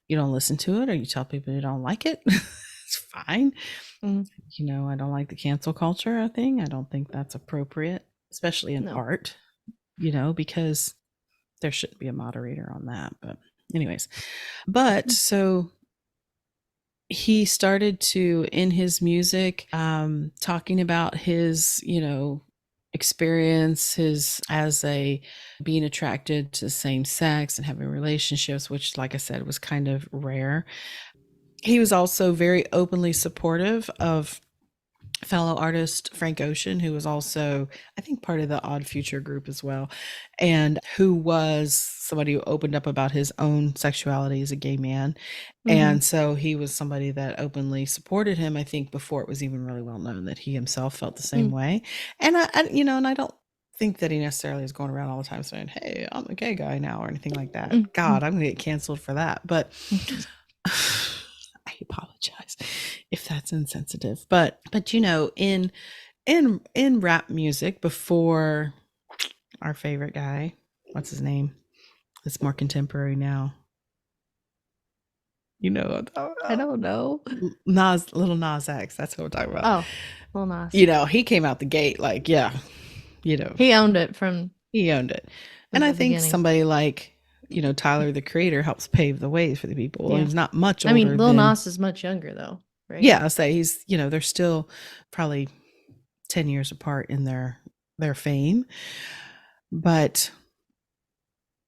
you don't listen to it or you tell people you don't like it. It's fine. Mhm. I don't like the cancel culture thing. I don't think that's appropriate, especially in No. art, because there shouldn't be a moderator on that. But anyways, but Mhm. so he started to, in his music, talking about his, experience, his as a being attracted to the same sex and having relationships, which, like I said, was kind of rare. He was also very openly supportive of fellow artist Frank Ocean, who was also, I think, part of the Odd Future group as well, and who was somebody who opened up about his own sexuality as a gay man. Mhm. And so he was somebody that openly supported him, I think, before it was even really well known that he himself felt the same Mm. way. And and I don't think that he necessarily is going around all the time saying, "Hey, I'm a gay guy now," or anything like that. Mhm. God, I'm going to get canceled for that. But Mhm. I apologize if that's insensitive. But in rap music, before our favorite guy, what's his name? It's more contemporary now. You know what I'm talking I about. don't know. Little Nas X. That's what we're talking about. Oh, Lil Nas. He came out the gate like, yeah, you know, He owned it from he owned it. And I the think beginning. somebody like, Tyler the Creator helps pave the way for the people. Yeah. He's not much I mean, older Lil than, Nas is much younger though, right? yeah, I'll say he's, they're still probably 10 years apart in their fame. But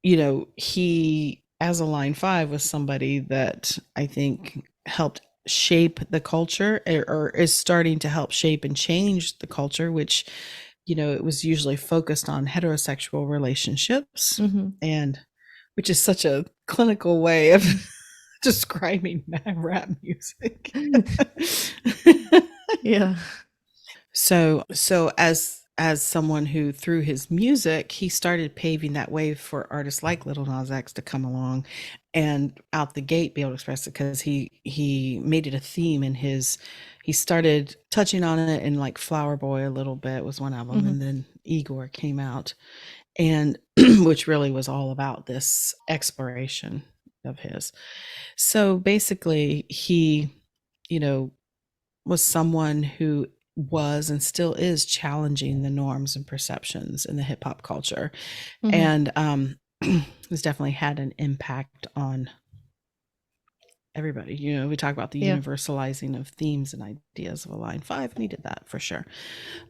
he, as a line 5, was somebody that I think helped shape the culture, or is starting to help shape and change the culture, which, it was usually focused on heterosexual relationships, Mhm. and which is such a clinical way of describing rap music. Yeah. So as someone who through his music, he started paving that way for artists like Little Nas X to come along and out the gate be able to express it, because he made it a theme in his, he started touching on it in like Flower Boy a little bit was one album, Hmm. and then Igor came out, and which really was all about this exploration of his. So basically he, you know, was someone who was and still is challenging the norms and perceptions in the hip hop culture, Hmm. and has definitely had an impact on everybody. You know, we talk about the Yeah. universalizing of themes and ideas of a line five, and he did that for sure.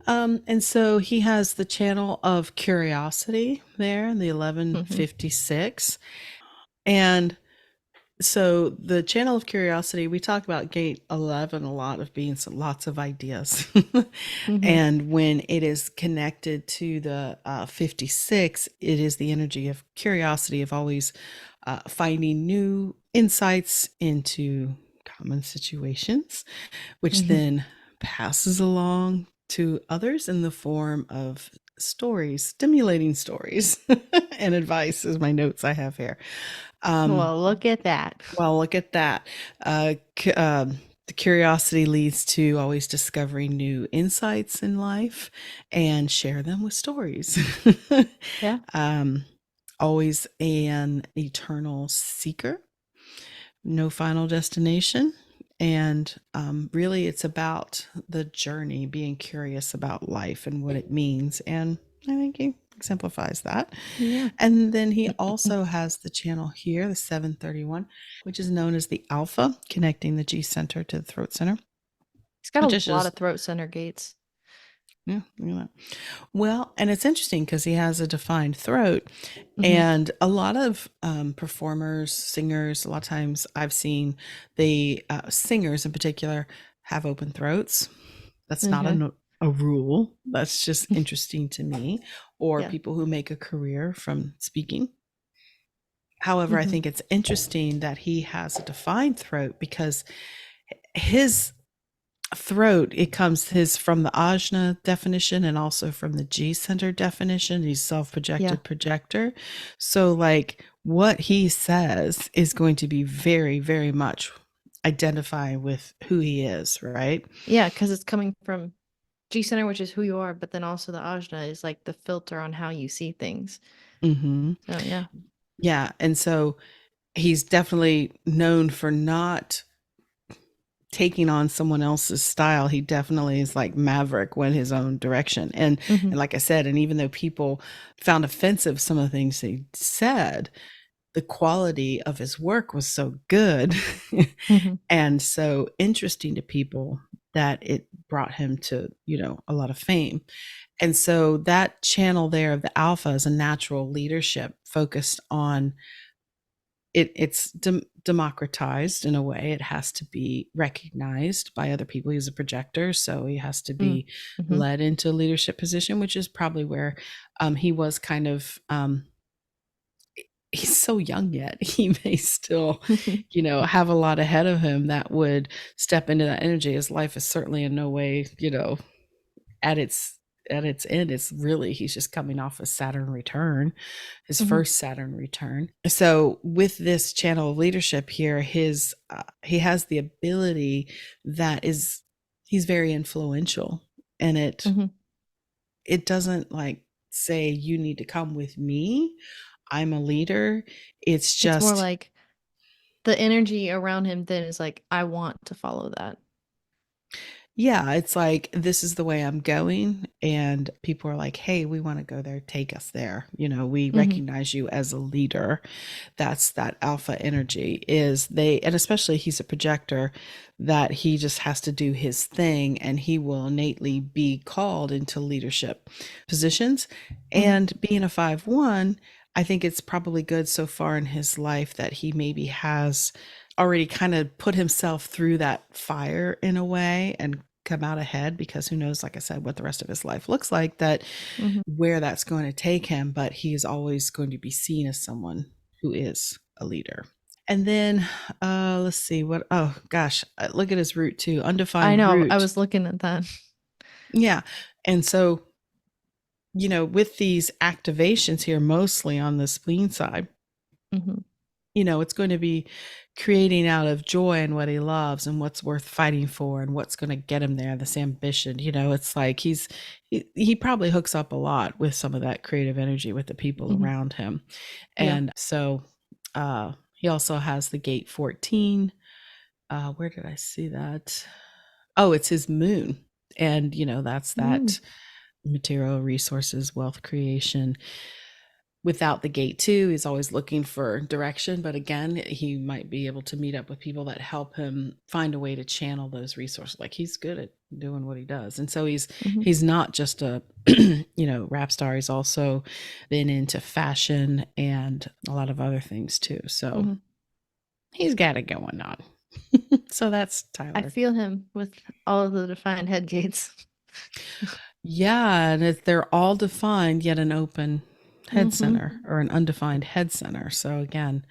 And so he has the channel of curiosity there in the Hmm. 1156, and so the channel of curiosity, we talk about gate 11 a lot of being some, lots of ideas. Hmm. And when it is connected to the 56, it is the energy of curiosity, of always finding new insights into common situations, which Hmm. then passes along to others in the form of stories, stimulating stories, and advice, is my notes I have here. Um, Well, look at that. well, look at that. Uh, the curiosity leads to always discovering new insights in life and share them with stories. Yeah. um, Always an eternal seeker, no final destination. And really, it's about the journey, being curious about life and what it means. And I think he exemplifies that. Yeah. And then he also has the channel here, the 731, which is known as the alpha, connecting the G center to the throat center, He's got which a is lot just, of throat center gates. yeah, well, and it's interesting because he has a defined throat. Hmm. And a lot of performers, singers, a lot of times I've seen the singers in particular have open throats. That's not Okay. a rule. That's just interesting to me. Or Yeah. people who make a career from speaking. However, I Hmm. think it's interesting that he has a defined throat, because his throat, it comes his from the ajna definition and also from the G center definition. He's Yeah. self-projected projector. So like what he says is going to be very, very much identifying with who he is, right? Yeah, because it's coming from G center, which is who you are, but then also the ajna is like the filter on how you see things. Hmm. So yeah. Yeah. And so he's definitely known for not taking on someone else's style. He definitely is like Maverick, went his own direction. Hmm. And like I said, and even though people found offensive some of the things he said, the quality of his work was so good Hmm. and so interesting to people that it brought him to, a lot of fame. And so that channel there of the alpha is a natural leadership focused on it's democratized in a way. It has to be recognized by other people. He's a projector, so he has to be Hmm. led into a leadership position, which is probably where he was kind of. He's so young yet. He may still, have a lot ahead of him that would step into that energy. His life is certainly in no way, at its end. It's really, he's just coming off a Saturn return, his Hmm. first Saturn return. So with this channel of leadership here, he has the ability that is, he's very influential, and it Hmm. it doesn't like say you need to come with me, I'm a leader. It's It's more just, like the energy around him then is like, I want to follow that. yeah, it's like, this is the way I'm going. And people are like, hey, we want to go there. Take us there. We Hmm. recognize you as a leader. That's that alpha energy is they, and especially he's a projector, that he just has to do his thing and he will innately be called into leadership positions. Hmm. And being a 5-1, I think it's probably good so far in his life that he maybe has already kind of put himself through that fire in a way and come out ahead, because who knows, like I said, what the rest of his life looks like, that Hmm. where that's going to take him. But he is always going to be seen as someone who is a leader. And then let's see what, oh gosh, look at his root too, I undefined know. I root. was looking at that. Yeah. And so, with these activations here, mostly on the spleen side, Hmm. it's going to be creating out of joy and what he loves and what's worth fighting for and what's going to get him there, this ambition. It's like he probably hooks up a lot with some of that creative energy with the people Hmm. around him. Yeah. And so he also has the gate 14. Where did I see that? Oh, it's his moon. And that's Mm. that material resources, wealth creation. Without the gate 2, he's always looking for direction, but again, he might be able to meet up with people that help him find a way to channel those resources. Like, he's good at doing what he does. And so he's Hmm. he's not just a rap star. He's also been into fashion and a lot of other things too. So Hmm. he's got it going on. So that's I Tyler. feel him with all of the defined head gates. Yeah, and they're all defined, yet an open head Hmm. center or an undefined head center. So again,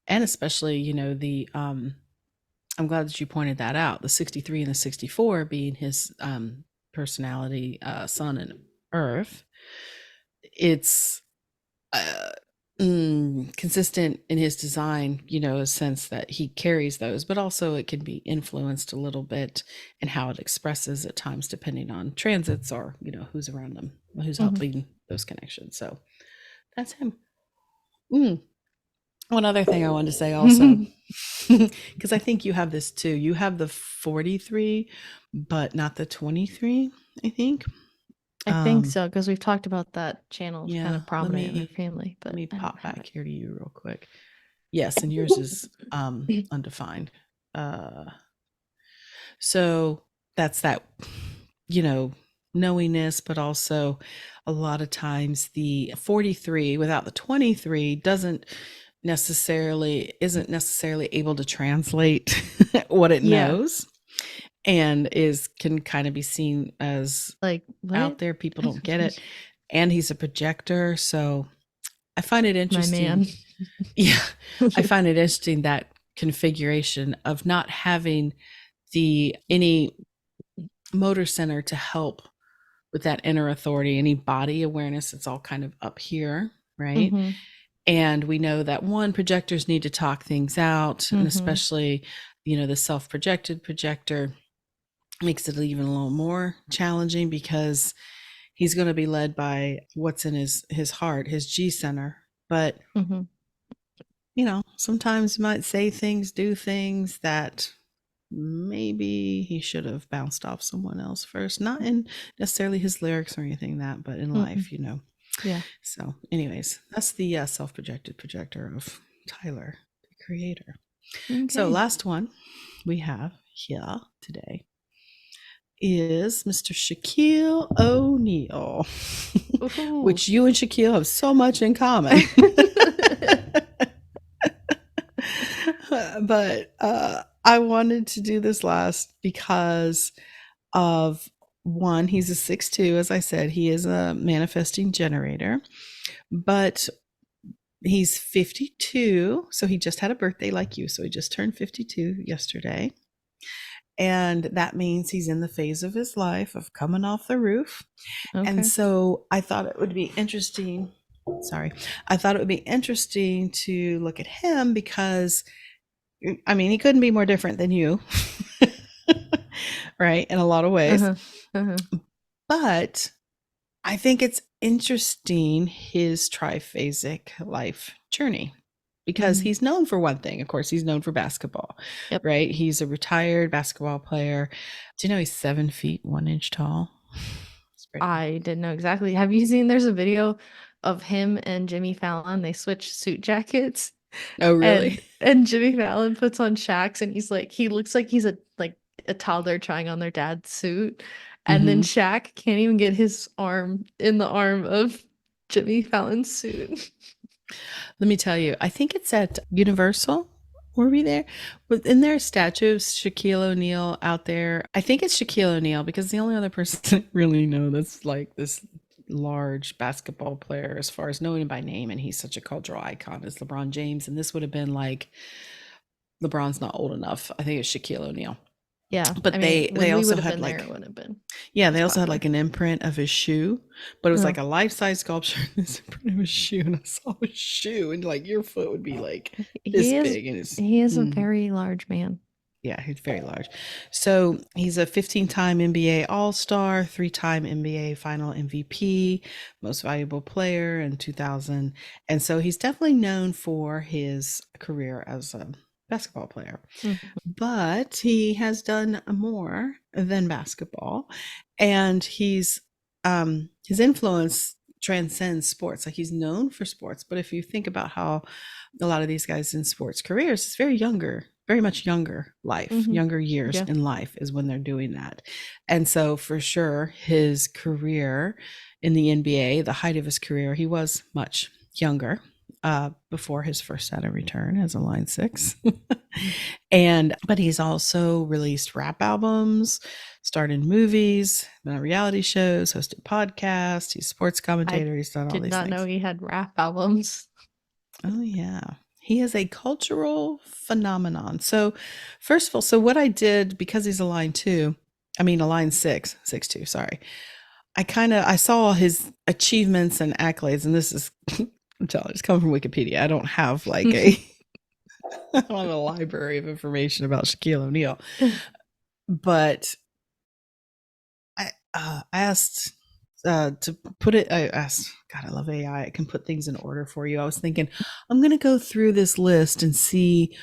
and especially, the I'm glad that you pointed that out. The 63 and the 64 being his personality, sun and earth. It's uh, consistent in his design, a sense that he carries those, but also it can be influenced a little bit in how it expresses at times, depending on transits or, who's around them, who's Hmm. helping those connections. So that's him. Mm. One other thing I wanted to say also, because I think you have this too. You have the 43, but not the 23, I think. I think so, because we've talked about that channel kind Yeah, of let prominent in our me family, let but me I don't pop have back it. here to you real quick. Yes, and yours is undefined. Uh so that's that, you know, knowingness, but also a lot of times the 43 without the 23 isn't necessarily able to translate what it Yeah. knows, and is can kind of be seen as Like, out what? there. People don't get it. And he's a projector. So I find it My interesting. man. Yeah. I find it interesting, that configuration of not having the any motor center to help with that inner authority, any body awareness. It's all kind of up here, right? Hmm. And we know that one, projectors need to talk things out, and Hmm. especially, the self-projected projector makes it even a little more challenging because he's going to be led by what's in his heart, his G center. But Hmm. sometimes he might say things, do things that maybe he should have bounced off someone else first, not in necessarily his lyrics or anything that, but in Hmm. life. Yeah. So anyways, that's the self-projected projector of Tyler, the creator. So Okay. last one we have here today is Mr. Shaquille O'Neal, Ooh. which you and Shaquille have so much in common. But I wanted to do this last because of one, he's a 6'2", as I said, he is a manifesting generator, but he's 52, so he just had a birthday like you. So he just turned 52 yesterday. And that means he's in the phase of his life of coming off the roof. And Okay. so I thought it would be interesting. Sorry. I thought it would be interesting to look at him because, I mean, he couldn't be more different than you, right? In a lot of ways. Uh-huh. Uh-huh. But I think it's interesting, his triphasic life journey, because Hmm. he's known for one thing. Of course, he's known for basketball, Yep. right? He's a retired basketball player. Do you know he's 7 feet 1 inch tall? It's pretty. I didn't know exactly. Have you seen there's a video of him and Jimmy Fallon? They switch suit jackets. Oh, really? And Jimmy Fallon puts on Shaq's and he looks like he's a toddler trying on their dad's suit. And then Hmm. Shaq can't even get his arm in the arm of Jimmy Fallon's suit. Let me tell you, I think it's at Universal. Were we there? But in their statue of Shaquille O'Neal out there, I think it's Shaquille O'Neal because the only other person I really know that's like this large basketball player as far as knowing him by name, and he's such a cultural icon as LeBron James. And this would have been like LeBron's not old enough. I think it's Shaquille O'Neal. Yeah. I But mean, they when we also would have had been there, like it wouldn't have been yeah, as they also had like popular. an imprint of his shoe, but it was Uh, like a life-size sculpture in this imprint of his shoe, and I saw his shoe, and like your foot would be like this he is big, and it's he is a very large man. yeah, he's very large. So he's a 15-time NBA All-Star, three-time NBA Final MVP, Most Valuable Player in 2000, and so he's definitely known for his career as a basketball player. Mhm. But he has done more than basketball, and his influence transcends sports. Like he's known for sports, but if you think about how a lot of these guys in sports careers, it's very younger, very much younger life, Mhm. younger years Yeah. in life is when they're doing that. And so for sure his career in the NBA, the height of his career, he was much younger before his first Saturn return as a line six. And but he's also released rap albums, starred in movies, been on reality shows, hosted podcasts, he's a sports I commentator, he's done all did these not know things. he had rap albums. Oh yeah. He is a cultural phenomenon. So first of all, so what I did, because he's a line two, I mean a line six, six two, sorry. I saw all his achievements and accolades, and this is I'm telling you, it's coming from Wikipedia. I don't have like a I don't have a library of information about Shaquille O'Neal. But I asked to put it. I asked, God, I love AI. It can put things in order for you. I was thinking, I'm going to go through this list and see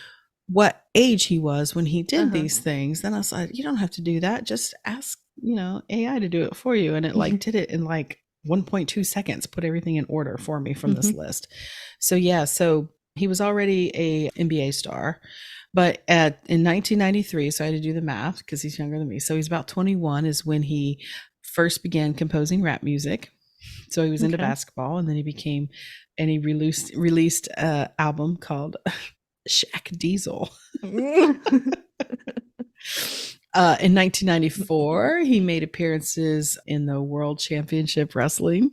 what age he was when he did Uh-huh. these things. Then I was like, you don't have to do that. Just ask, AI to do it for you. And it like did it in like 1.2 seconds, put everything in order for me from this Mhm. list. So yeah, so he was already a NBA star, but in 1993, so I had to do the math because he's younger than me. So he's about 21 is when he first began composing rap music. So he was into Okay. basketball, and then he released an album called Shaq Diesel. In 1994, he made appearances in the World Championship Wrestling.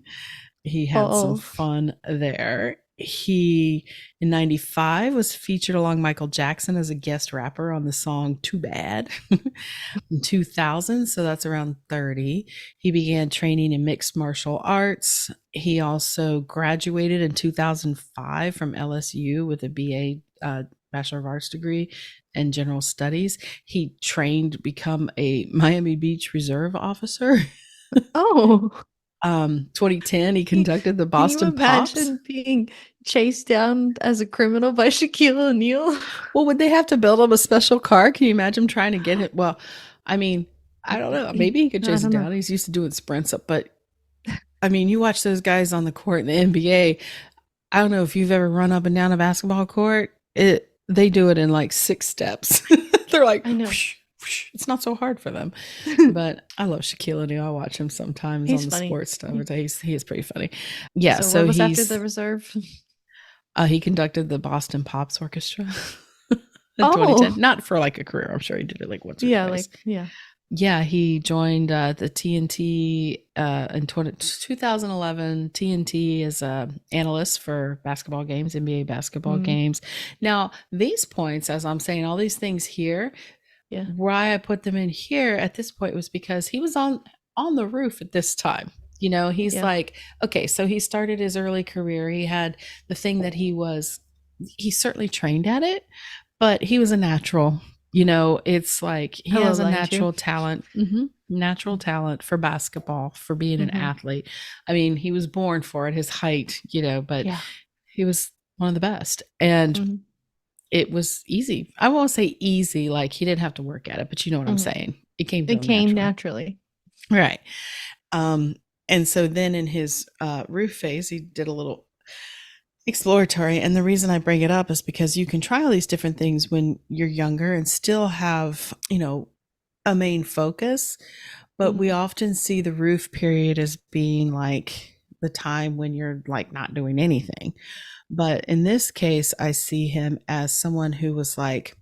He had some Oh. fun there. He, in 95, was featured along Michael Jackson as a guest rapper on the song Too Bad. In 2000, so that's around 30, he began training in mixed martial arts. He also graduated in 2005 from LSU with a BA, Bachelor of Arts degree in general studies. He trained to become a Miami Beach Reserve officer. Oh. 2010, he Can conducted the can you Boston Pops. imagine being chased down as a criminal by Shaquille O'Neal? Well, would they have to build him a special car? Can you imagine trying to get it? Well, I mean, I don't know. Maybe he could I chase it don't know. down. He's used to doing sprints up, but I mean, you watch those guys on the court in the NBA. I don't know if you've ever run up and down a basketball court. They do it in like 6 steps. They're like, I know. whoosh, whoosh. It's not so hard for them. But I love Shaquille O'Neal. I watch him sometimes on He's the funny. sports stuff. He is pretty funny. Yeah, So what so was after the reserve? he conducted the Boston Pops Orchestra in 2010. Oh. Not for like a career. I'm sure he did it like once or Yeah, twice. like yeah. Yeah, he joined the TNT in 2011. TNT as a analyst for basketball games, NBA basketball Mm, games. Now, these points, as I'm saying all these things here, yeah. why I put them in here at this point was because he was on the roof at this time. He's Yeah. like, okay, so he started his early career. He had the thing that he certainly trained at it, but he was a natural. It's like he I has love a line two. natural talent, natural talent for basketball, for being an Mm-hmm. athlete. I mean, he was born for it, his height, but Yeah. he was one of the best. And Mm-hmm. it was easy. I won't say easy, like he didn't have to work at it, but you know what I'm Mm-hmm. saying. It came to It him came naturally. naturally. Right. Um, and so then in his roof phase, he did a little exploratory. And the reason I bring it up is because you can try all these different things when you're younger and still have, a main focus. But we Mm-hmm. often see the roof period as being like the time when you're like not doing anything. But in this case, I see him as someone who was like,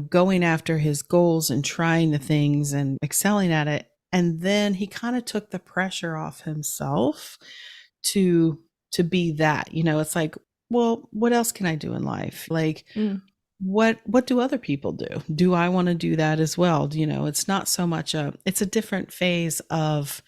going after his goals and trying the things and excelling at it And then he kind of took the pressure off himself to be that. It's like, well, what else can I do in life? Like, Mm. what do other people do? Do I want to do that as well? It's not so much it's a different phase of,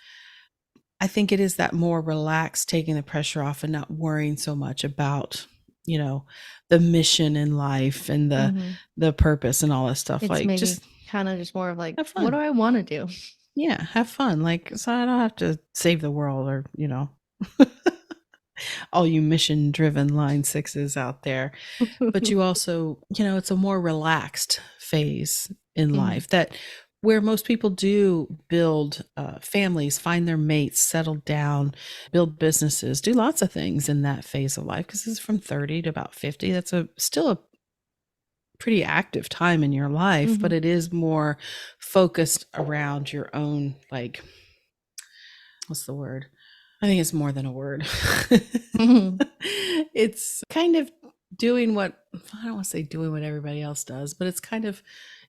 I think it is that more relaxed, taking the pressure off and not worrying so much about, you know, the mission in life and Hmm. the purpose and all that stuff. It's Like, maybe just kind of just more of like, have what do fun. I want to do? Yeah, have fun. Like, so I don't have to save the world, or, all you mission driven line sixes out there. But you also, it's a more relaxed phase in Hmm. life, that where most people do build families, find their mates, settle down, build businesses, do lots of things in that phase of life, because it's from 30 to about 50. That's still a pretty active time in your life, but Hmm. it is more focused around your own, like, what's the word? I think it's more than a word. Hmm. It's kind of doing what, I don't want to say doing what everybody else does, but it's kind of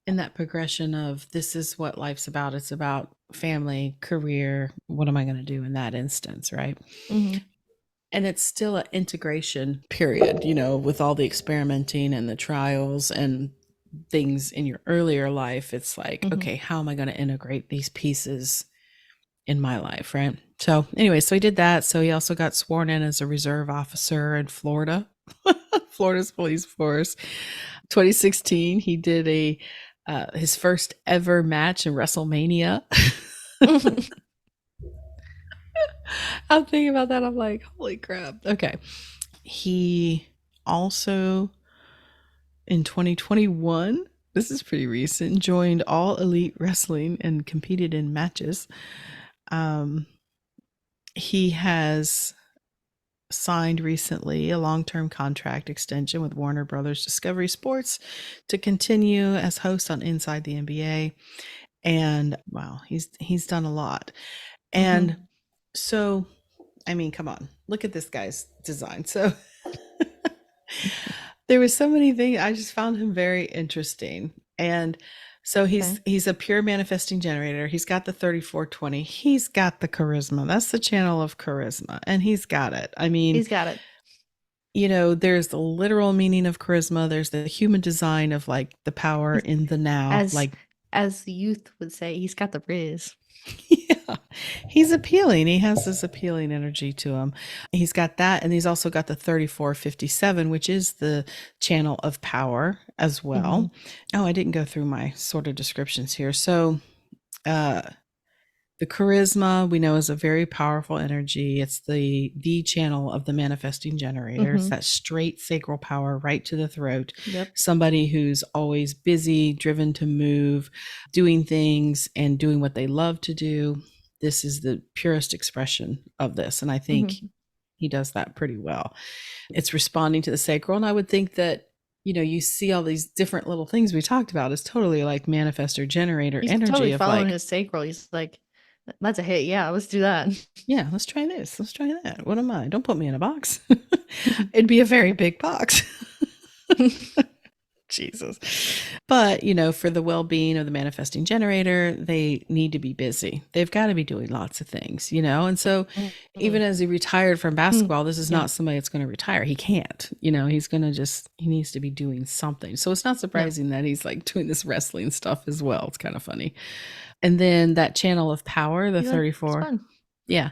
in that progression of, this is what life's about. It's about family, career. What am I going to do in that instance? Right. Hmm. And it's still an integration period, with all the experimenting and the trials and things in your earlier life. It's like, Hmm. okay, how am I going to integrate these pieces in my life, right? So anyway, so he did that. So he also got sworn in as a reserve officer in Florida, Florida's police force. 2016, he did his first ever match in WrestleMania. I'm thinking about that. I'm like, holy crap. Okay. He also, in 2021, this is pretty recent, joined All Elite Wrestling and competed in matches. Um, he has signed recently a long-term contract extension with Warner Brothers Discovery Sports to continue as host on Inside the NBA. And wow, he's done a lot. And Hmm. so, I mean, come on, look at this guy's design. So there was so many things. I just found him very interesting. And so Okay. he's a pure manifesting generator. He's got the 3420. He's got the charisma. That's the channel of charisma, and he's got it. I mean, He's got it. there's the literal meaning of charisma. There's the human design of, like, the power He's in the now. as Like, as the youth would say, he's got the riz. yeah, he's appealing. He has this appealing energy to him. He's got that. And he's also got the 3457, which is the channel of power as Hmm. well. Oh, I didn't go through my sort of descriptions here. So, uh, the charisma we know is a very powerful energy. It's the channel of the manifesting generator. It's Hmm. that straight sacral power right to the throat. Yep. Somebody who's always busy, driven to move, doing things and doing what they love to do. This is the purest expression of this. And I think Hmm. he does that pretty well. It's responding to the sacral. And I would think that, you see all these different little things we talked about is totally like manifestor generator He's totally energy of, following like, his sacral. He's like, that's a hit. Yeah, let's do that. yeah, let's try this. Let's try that. What am I? Don't put me in a box. It'd be a very big box. Jesus. But, for the well being of the manifesting generator, they need to be busy. They've got to be doing lots of things, And so, Mhm. even as he retired from Mhm. basketball, this is Yeah. not somebody that's going to retire. He can't, he's going to he needs to be doing something. So, it's not Yeah. surprising that he's like doing this wrestling stuff as well. It's kind of funny. And then that channel of power, the He's like, it's 34. fun. Yeah.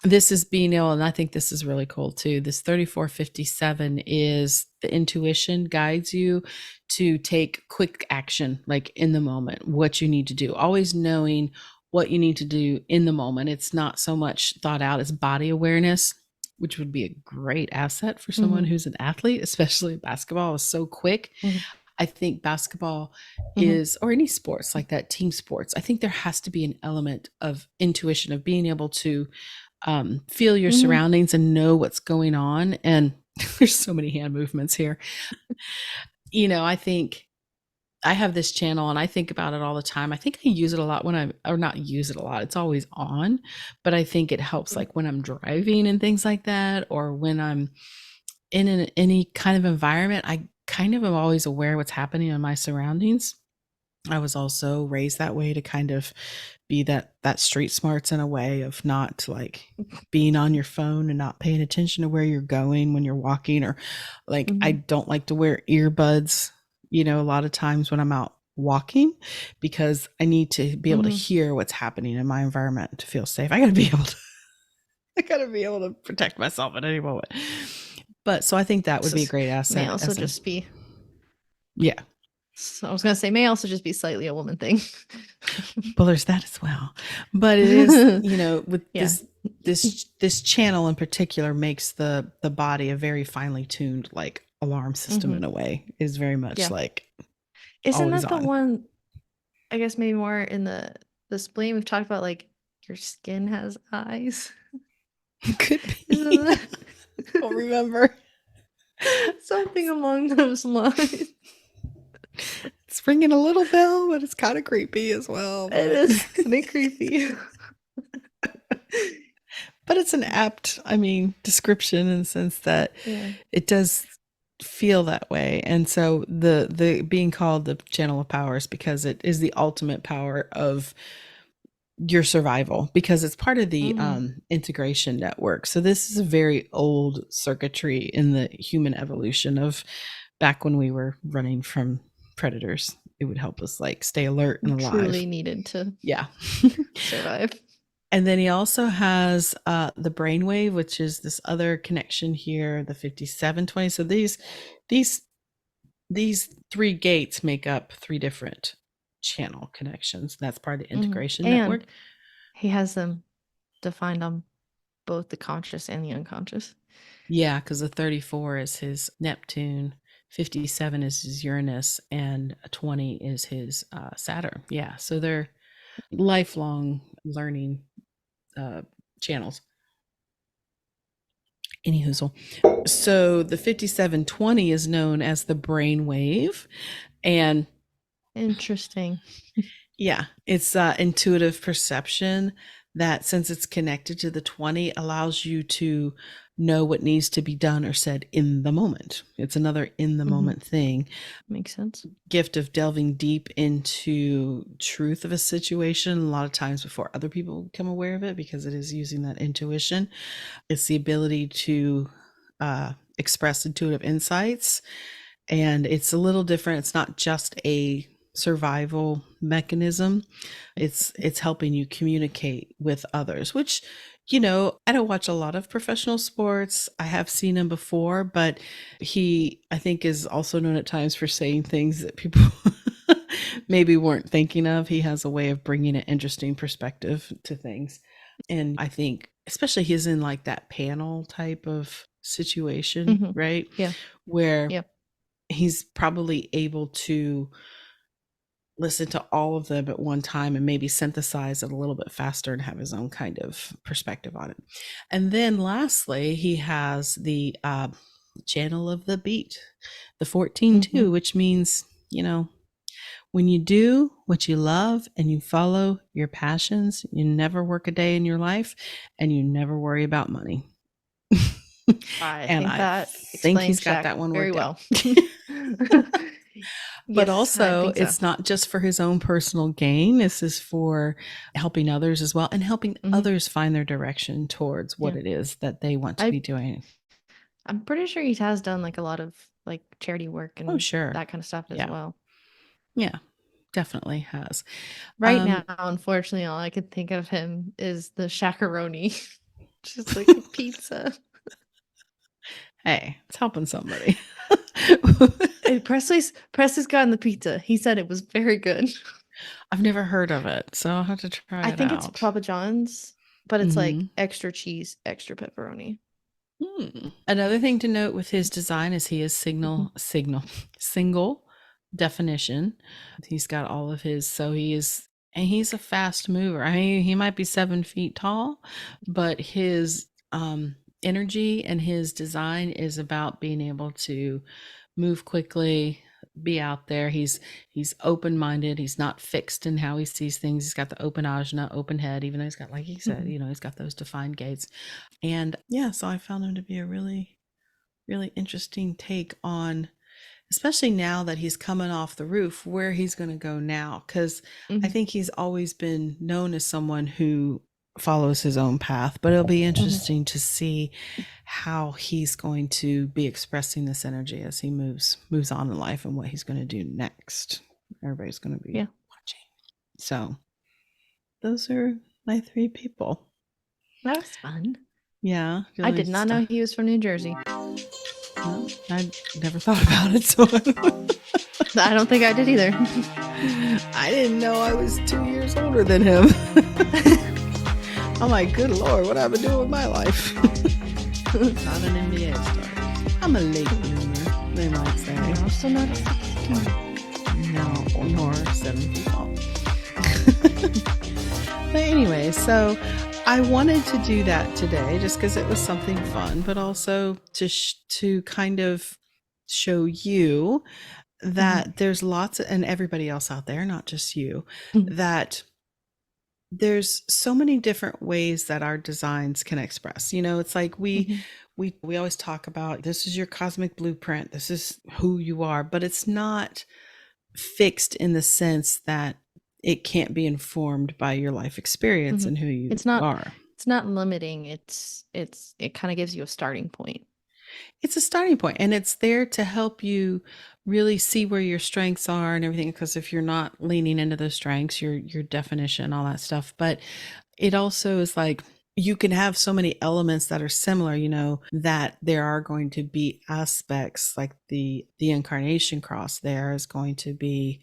This is being able, and I think this is really cool too. This 3457 is the intuition guides you to take quick action, like in the moment, what you need to do, always knowing what you need to do in the moment. It's not so much thought out as body awareness, which would be a great asset for someone Hmm. who's an athlete, especially basketball is so quick. Hmm. I think basketball Hmm. is, or any sports like that, team sports, I think there has to be an element of intuition, of being able to feel your Hmm. surroundings and know what's going on. And there's so many hand movements here. I think I have this channel and I think about it all the time. I think I use it a lot or not use it a lot. It's always on, but I think it helps, like, when I'm driving and things like that, or when I'm in any kind of environment. I kind of am always aware what's happening in my surroundings. I was also raised that way to kind of be that street smarts in a way of not like being on your phone and not paying attention to where you're going when you're walking, or like I Hmm. don't like to wear earbuds, a lot of times when I'm out walking, because I need to be able to Hmm. hear what's happening in my environment to feel safe. I got to be able to I got to be able to protect myself at any moment. But so I think that would be a This great may asset also as a just be, yeah. so I was gonna say, may also just be slightly a woman thing. Well, there's that as well. But it is, with Yeah. this channel in particular makes the body a very finely tuned like alarm system in Hmm. a way. It is very much Yeah. like Isn't always that the on. one, I guess maybe more in the spleen we've talked about, like your skin has eyes? Could Isn't be. that Don't remember. something along those lines? It's ringing a little bell, but it's kind of creepy as well. It But is kind of creepy. but it's an apt, description in the sense that Yeah. it does feel that way. And so the being called the channel of powers because it is the ultimate power of your survival, because it's part of the Hmm. integration network. So this is a very old circuitry in the human evolution of back when we were running from predators. It would help us like stay alert and alive. Truly needed to Yeah. survive. And then he also has the brainwave, which is this other connection here, the 5720. So these these three gates make up three different channel connections. That's part of the Hmm. integration network. And he has them defined on both the conscious and the unconscious. Yeah, because the 34 is his Neptune, 57 is his Uranus, and 20 is his Saturn. Yeah, so they're lifelong learning uh, channels. Anyhoozle. So the 5720 is known as the brain wave. And Interesting. yeah, it's intuitive perception that, since it's connected to the 20, allows you to know what needs to be done or said in the moment. It's another in the Hmm. moment thing. Makes sense. Gift of delving deep into truth of a situation a lot of times before other people become aware of it, because it is using that intuition. It's the ability to express intuitive insights, and it's a little different. It's not just a survival mechanism. It's helping you communicate with others, which, I don't watch a lot of professional sports. I have seen him before, but he, I think, is also known at times for saying things that people maybe weren't thinking of. He has a way of bringing an interesting perspective to things. And I think especially he's in like that panel type of situation, Hmm. right? Yeah. Where Yeah. he's probably able to listen to all of them at one time and maybe synthesize it a little bit faster and have his own kind of perspective on it. And then lastly, he has the channel of the beat, the 14 Hmm. 2, which means, when you do what you love and you follow your passions, you never work a day in your life and you never worry about money. I And think I that think explains he's got Shaq that one very worked out. well. But Yes, I also, think so. it's not just for his own personal gain. This is for helping others as well, and helping Hmm. others find their direction towards what Yeah. it is that they want to I be doing. I'm pretty sure he has done like a lot of like charity work Oh, and sure. that kind of stuff as Yeah. well. Yeah. Definitely has. Right now, Um, unfortunately, all I could think of him is the shakaroni, just like a pizza. hey, it's helping somebody. Hey, Presley's gotten the pizza. He said it was very good. I've never heard of it, so I'll have to try I it think it's out. Papa John's, but it's like Hmm. extra cheese, extra pepperoni. Another thing to note with his design is he is Mhm. single definition. He's got all of his, so and he's a fast mover. I mean, he might be 7 feet tall, but his energy and his design is about being able to move quickly, be out there. He's open minded. He's not fixed in how he sees things. He's got the open ajna, open head, even though he's got, like he said, Mhm. he's got those defined gates. And yeah, so I found him to be a really, really interesting take on especially now that he's coming off the roof, where he's going to go now. Because I Hmm. think he's always been known as someone who follows his own path, but it'll be Hmm. interesting to see how he's going to be expressing this energy as he moves on in life and what he's going to do next. Everybody's going to be Yeah, watching. So those are my three people. that was fun. Yeah, I really did not know he was from New Jersey. no, I never thought about it, so I don't think I did either. I didn't know I was 2 years older than him. I'm like, good Lord, what have I been doing with my life? Not an NBA star. I'm a late bloomer, they might say. I'm also not a 16. No, nor 7 feet tall. But anyway, so I wanted to do that today just because it was something fun, but also to kind of show you Hmm. that there's lots of, and everybody else out there, not just you, Hmm. that there's so many different ways that our designs can express. It's like Hmm. we always talk about this is your cosmic blueprint. This is who you are, but it's not fixed in the sense that it can't be informed by your life experience Hmm. and who you It's not are. it's not limiting. It kind of gives you a starting point. It's a starting point, and it's there to help you really see where your strengths are and everything, because if you're not leaning into those strengths, your definition, all that stuff. But it also is like you can have so many elements that are similar, that there are going to be aspects like the incarnation cross there is going to be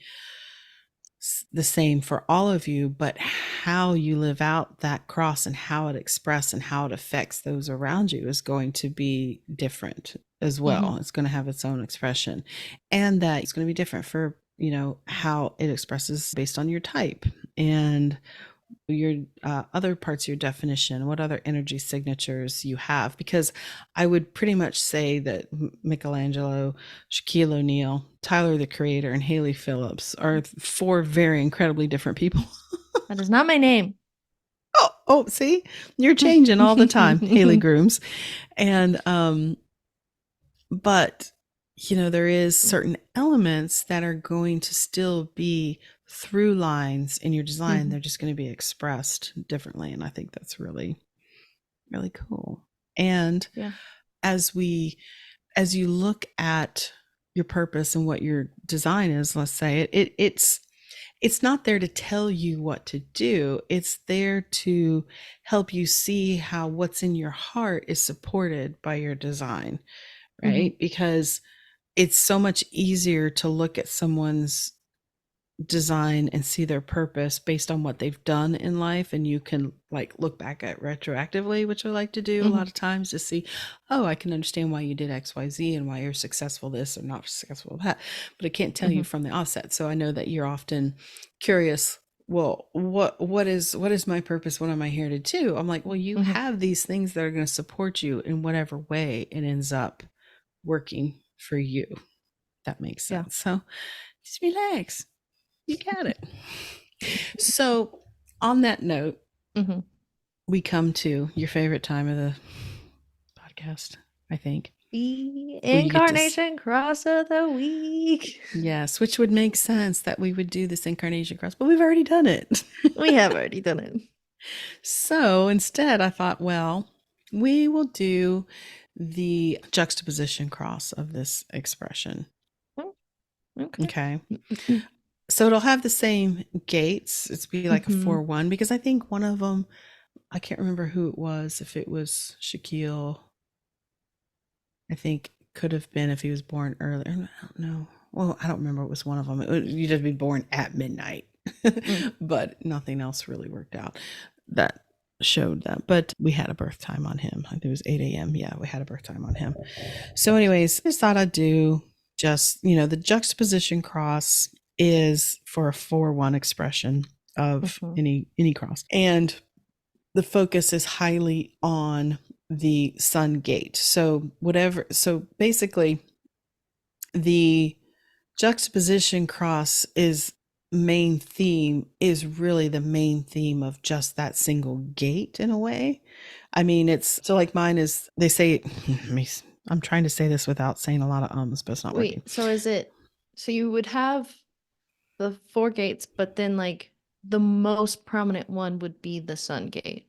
the same for all of you, but how you live out that cross and how it expresses and how it affects those around you is going to be different as Hmm. well. It's going to have its own expression, and that it's going to be different for how it expresses based on your type and your other parts of your definition, what other energy signatures you have. Because I would pretty much say that Michelangelo, Shaquille O'Neal, Tyler the Creator, and Haley Phillips are four very incredibly different people. That is not my name. Oh, see, you're changing all the time, Haley Grooms. And but there is certain elements that are going to still be through lines in your design. Hmm. They're just going to be expressed differently, and I think that's really really cool. And Yeah. as you look at your purpose and what your design is, let's say it's not there to tell you what to do. It's there to help you see how what's in your heart is supported by your design, Hmm. right? Because it's so much easier to look at someone's design and see their purpose based on what they've done in life, and you can like look back at retroactively, which I like to do a Hmm. lot of times, to see, oh, I can understand why you did XYZ and why you're successful this or not successful that, but I can't tell you Hmm. from the offset. So I know that you're often curious, well, what is my purpose, what am I here to do? I'm like, well, you Hmm. have these things that are going to support you in whatever way it ends up working for you. That makes Yeah. sense. So just relax. You got it. So, on that note, Hmm. we come to your favorite time of the podcast, I think, The where you get to, Incarnation Cross of the Week. yes, which would make sense that we would do this incarnation cross, but we've already done it. We have already done it. So, instead, I thought, well, we will do the juxtaposition cross of this expression. Oh, okay. Okay. So, it'll have the same gates. It's be like a Hmm. 4-1, because I think one of them, I can't remember who it was, if it was Shaquille. I think could have been if he was born earlier. I don't know. Well, I don't remember. It was one of them. You'd have to be born at midnight, Mm. but nothing else really worked out that showed that. But we had a birth time on him. I think it was 8 a.m. Yeah, we had a birth time on him. So, anyways, I just thought I'd do just, the juxtaposition cross is for a 4-1 expression of Mhm. any cross. And the focus is highly on the sun gate. So basically the juxtaposition cross is main theme is really the main theme of just that single gate in a way. I mean, it's so like mine is, they say, let me I'm trying to say this without saying a lot of ums, but it's not working. Wait, so is it so you would have the four gates, but then like the most prominent one would be the sun gate.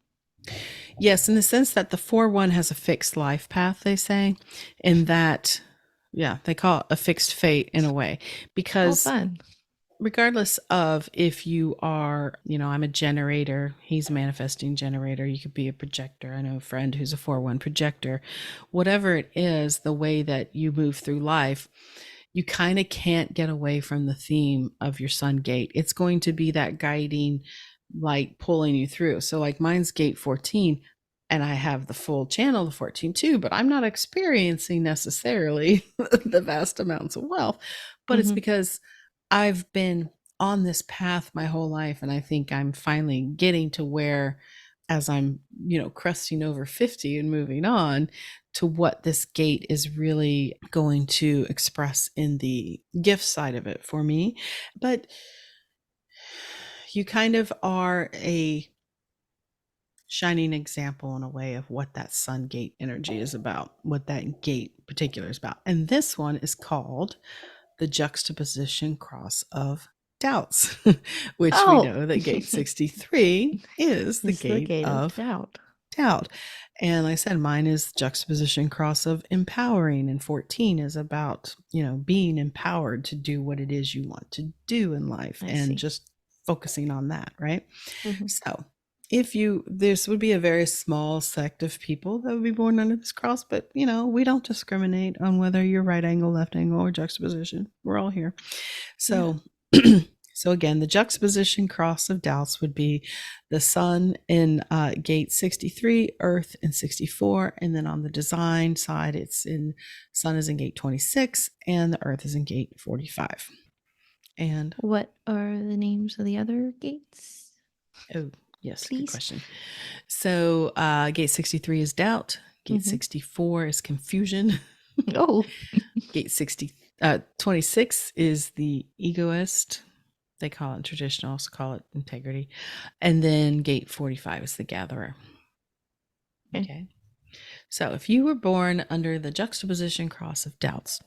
Yes, in the sense that the 4-1 has a fixed life path, they say, in that, yeah, they call it a fixed fate in a way, Oh, because fun. regardless of if you are, I'm a generator, he's a manifesting generator, you could be a projector. I know a friend who's a 4-1 projector. Whatever it is, the way that you move through life, you kind of can't get away from the theme of your sun gate. It's going to be that guiding light pulling you through. So, like mine's gate 14, and I have the full channel of 14 too, but I'm not experiencing necessarily the vast amounts of wealth. But it's Mhm. because I've been on this path my whole life, and I think I'm finally getting to where, as I'm, cresting over 50 and moving on, to what this gate is really going to express in the gift side of it for me. But you kind of are a shining example in a way of what that sun gate energy is about, what that gate particular is about. And this one is called the juxtaposition cross of doubts, which we Oh, know that gate 63 is the it's the gate gate of of doubt. doubt. And like I said, mine is juxtaposition cross of empowering, and 14 is about, being empowered to do what it is you want to do in life I and see. just focusing on that, right? Mhm. So, this would be a very small sect of people that would be born under this cross, but we don't discriminate on whether you're right angle, left angle, or juxtaposition. We're all here. Yeah. So, so again, the juxtaposition cross of doubts would be the sun in gate 63, earth in 64, and then on the design side, it's in sun is in gate 26 and the earth is in gate 45. And What are the names of the other gates, oh, yes, good please? question. So gate 63 is doubt, gate Mhm. 64 is confusion, Oh, gate 26 is the egoist. They call it traditional, also call it integrity. And then gate 45 is the gatherer. okay. Okay. So if you were born under the juxtaposition cross of doubts,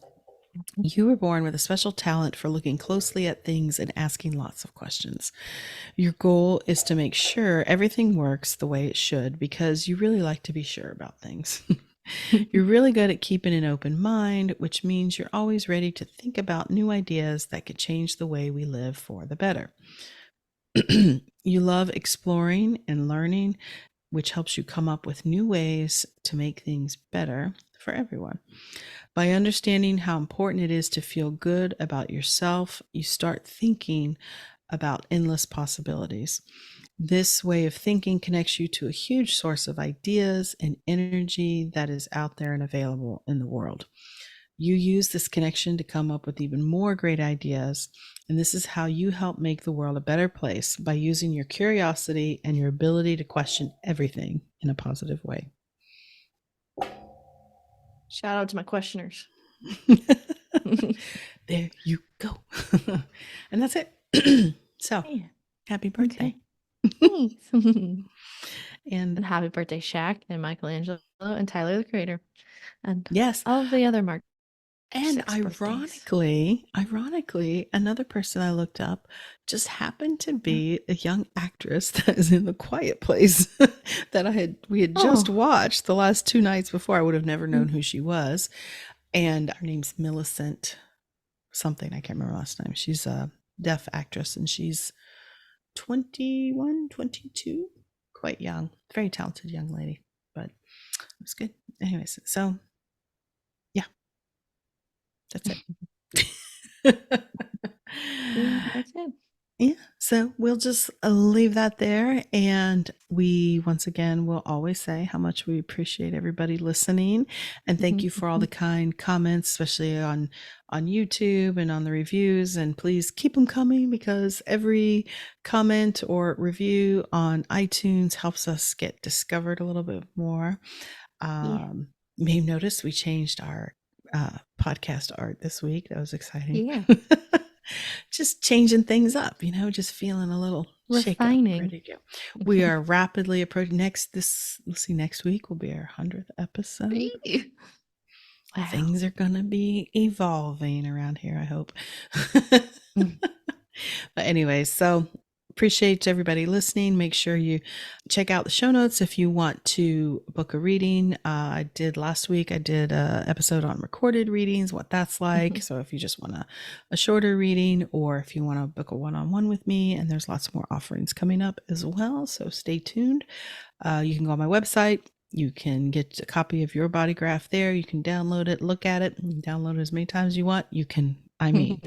you were born with a special talent for looking closely at things and asking lots of questions. Your goal is to make sure everything works the way it should because you really like to be sure about things. You're really good at keeping an open mind, which means you're always ready to think about new ideas that could change the way we live for the better. You love exploring and learning, which helps you come up with new ways to make things better for everyone. By understanding how important it is to feel good about yourself, you start thinking about endless possibilities. This way of thinking connects you to a huge source of ideas and energy that is out there and available in the world. You use this connection to come up with even more great ideas, and this is how you help make the world a better place by using your curiosity and your ability to question everything in a positive way. Shout out to my questioners. There you go. And that's it. So, Yeah. happy birthday. Okay. Thanks. And And happy birthday, Shaq and Michelangelo and Tyler the Creator and yes, all of the other March and 6th birthdays. ironically, another person I looked up just happened to be a young actress that is in The Quiet Place that we had just Oh. watched the last 2 nights before. I would have never known who she was. And her name's Millicent something. I can't remember last time. She's a deaf actress and she's 21, 22, quite young, very talented young lady, but it was good. Anyways, so yeah, that's it. That's it. Yeah, so we'll just leave that there. And we, once again, will always say how much we appreciate everybody listening. And thank you for all the kind comments, especially on YouTube and on the reviews. And please keep them coming because every comment or review on iTunes helps us get discovered a little bit more. Yeah. You may have noticed we changed our podcast art this week. That was exciting. Yeah. Just changing things up, just feeling a little shake up, Refining. ready to go. We are rapidly approaching next week will be our 100th episode. Wow. things are going to be evolving around here, I hope. Mm. But anyways, so appreciate everybody listening. Make sure you check out the show notes if you want to book a reading. I did last week, I did an episode on recorded readings, what that's like. Mhm. So if you just want a shorter reading, or if you want to book a one-on-one with me, and there's lots more offerings coming up as well. So stay tuned. You can go on my website. You can get a copy of your body graph there. You can download it, look at it, and download it as many times as you want. You can, I mean,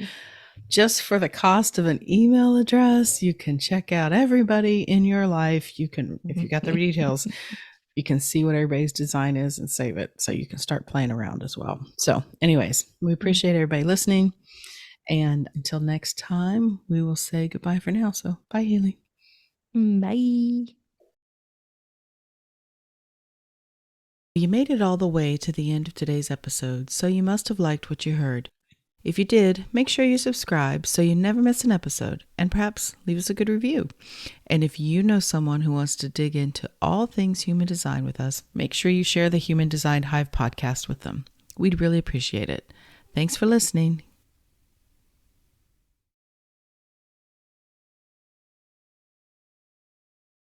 just for the cost of an email address, you can check out everybody in your life. You can, if you got the details, you can see what everybody's design is and save it so you can start playing around as well. So, anyways, we appreciate everybody listening. And until next time, we will say goodbye for now. So, bye, Haley. Bye. You made it all the way to the end of today's episode, so you must have liked what you heard. If you did, make sure you subscribe so you never miss an episode, and perhaps leave us a good review. And if you know someone who wants to dig into all things human design with us, make sure you share the Human Design Hive podcast with them. We'd really appreciate it. Thanks for listening.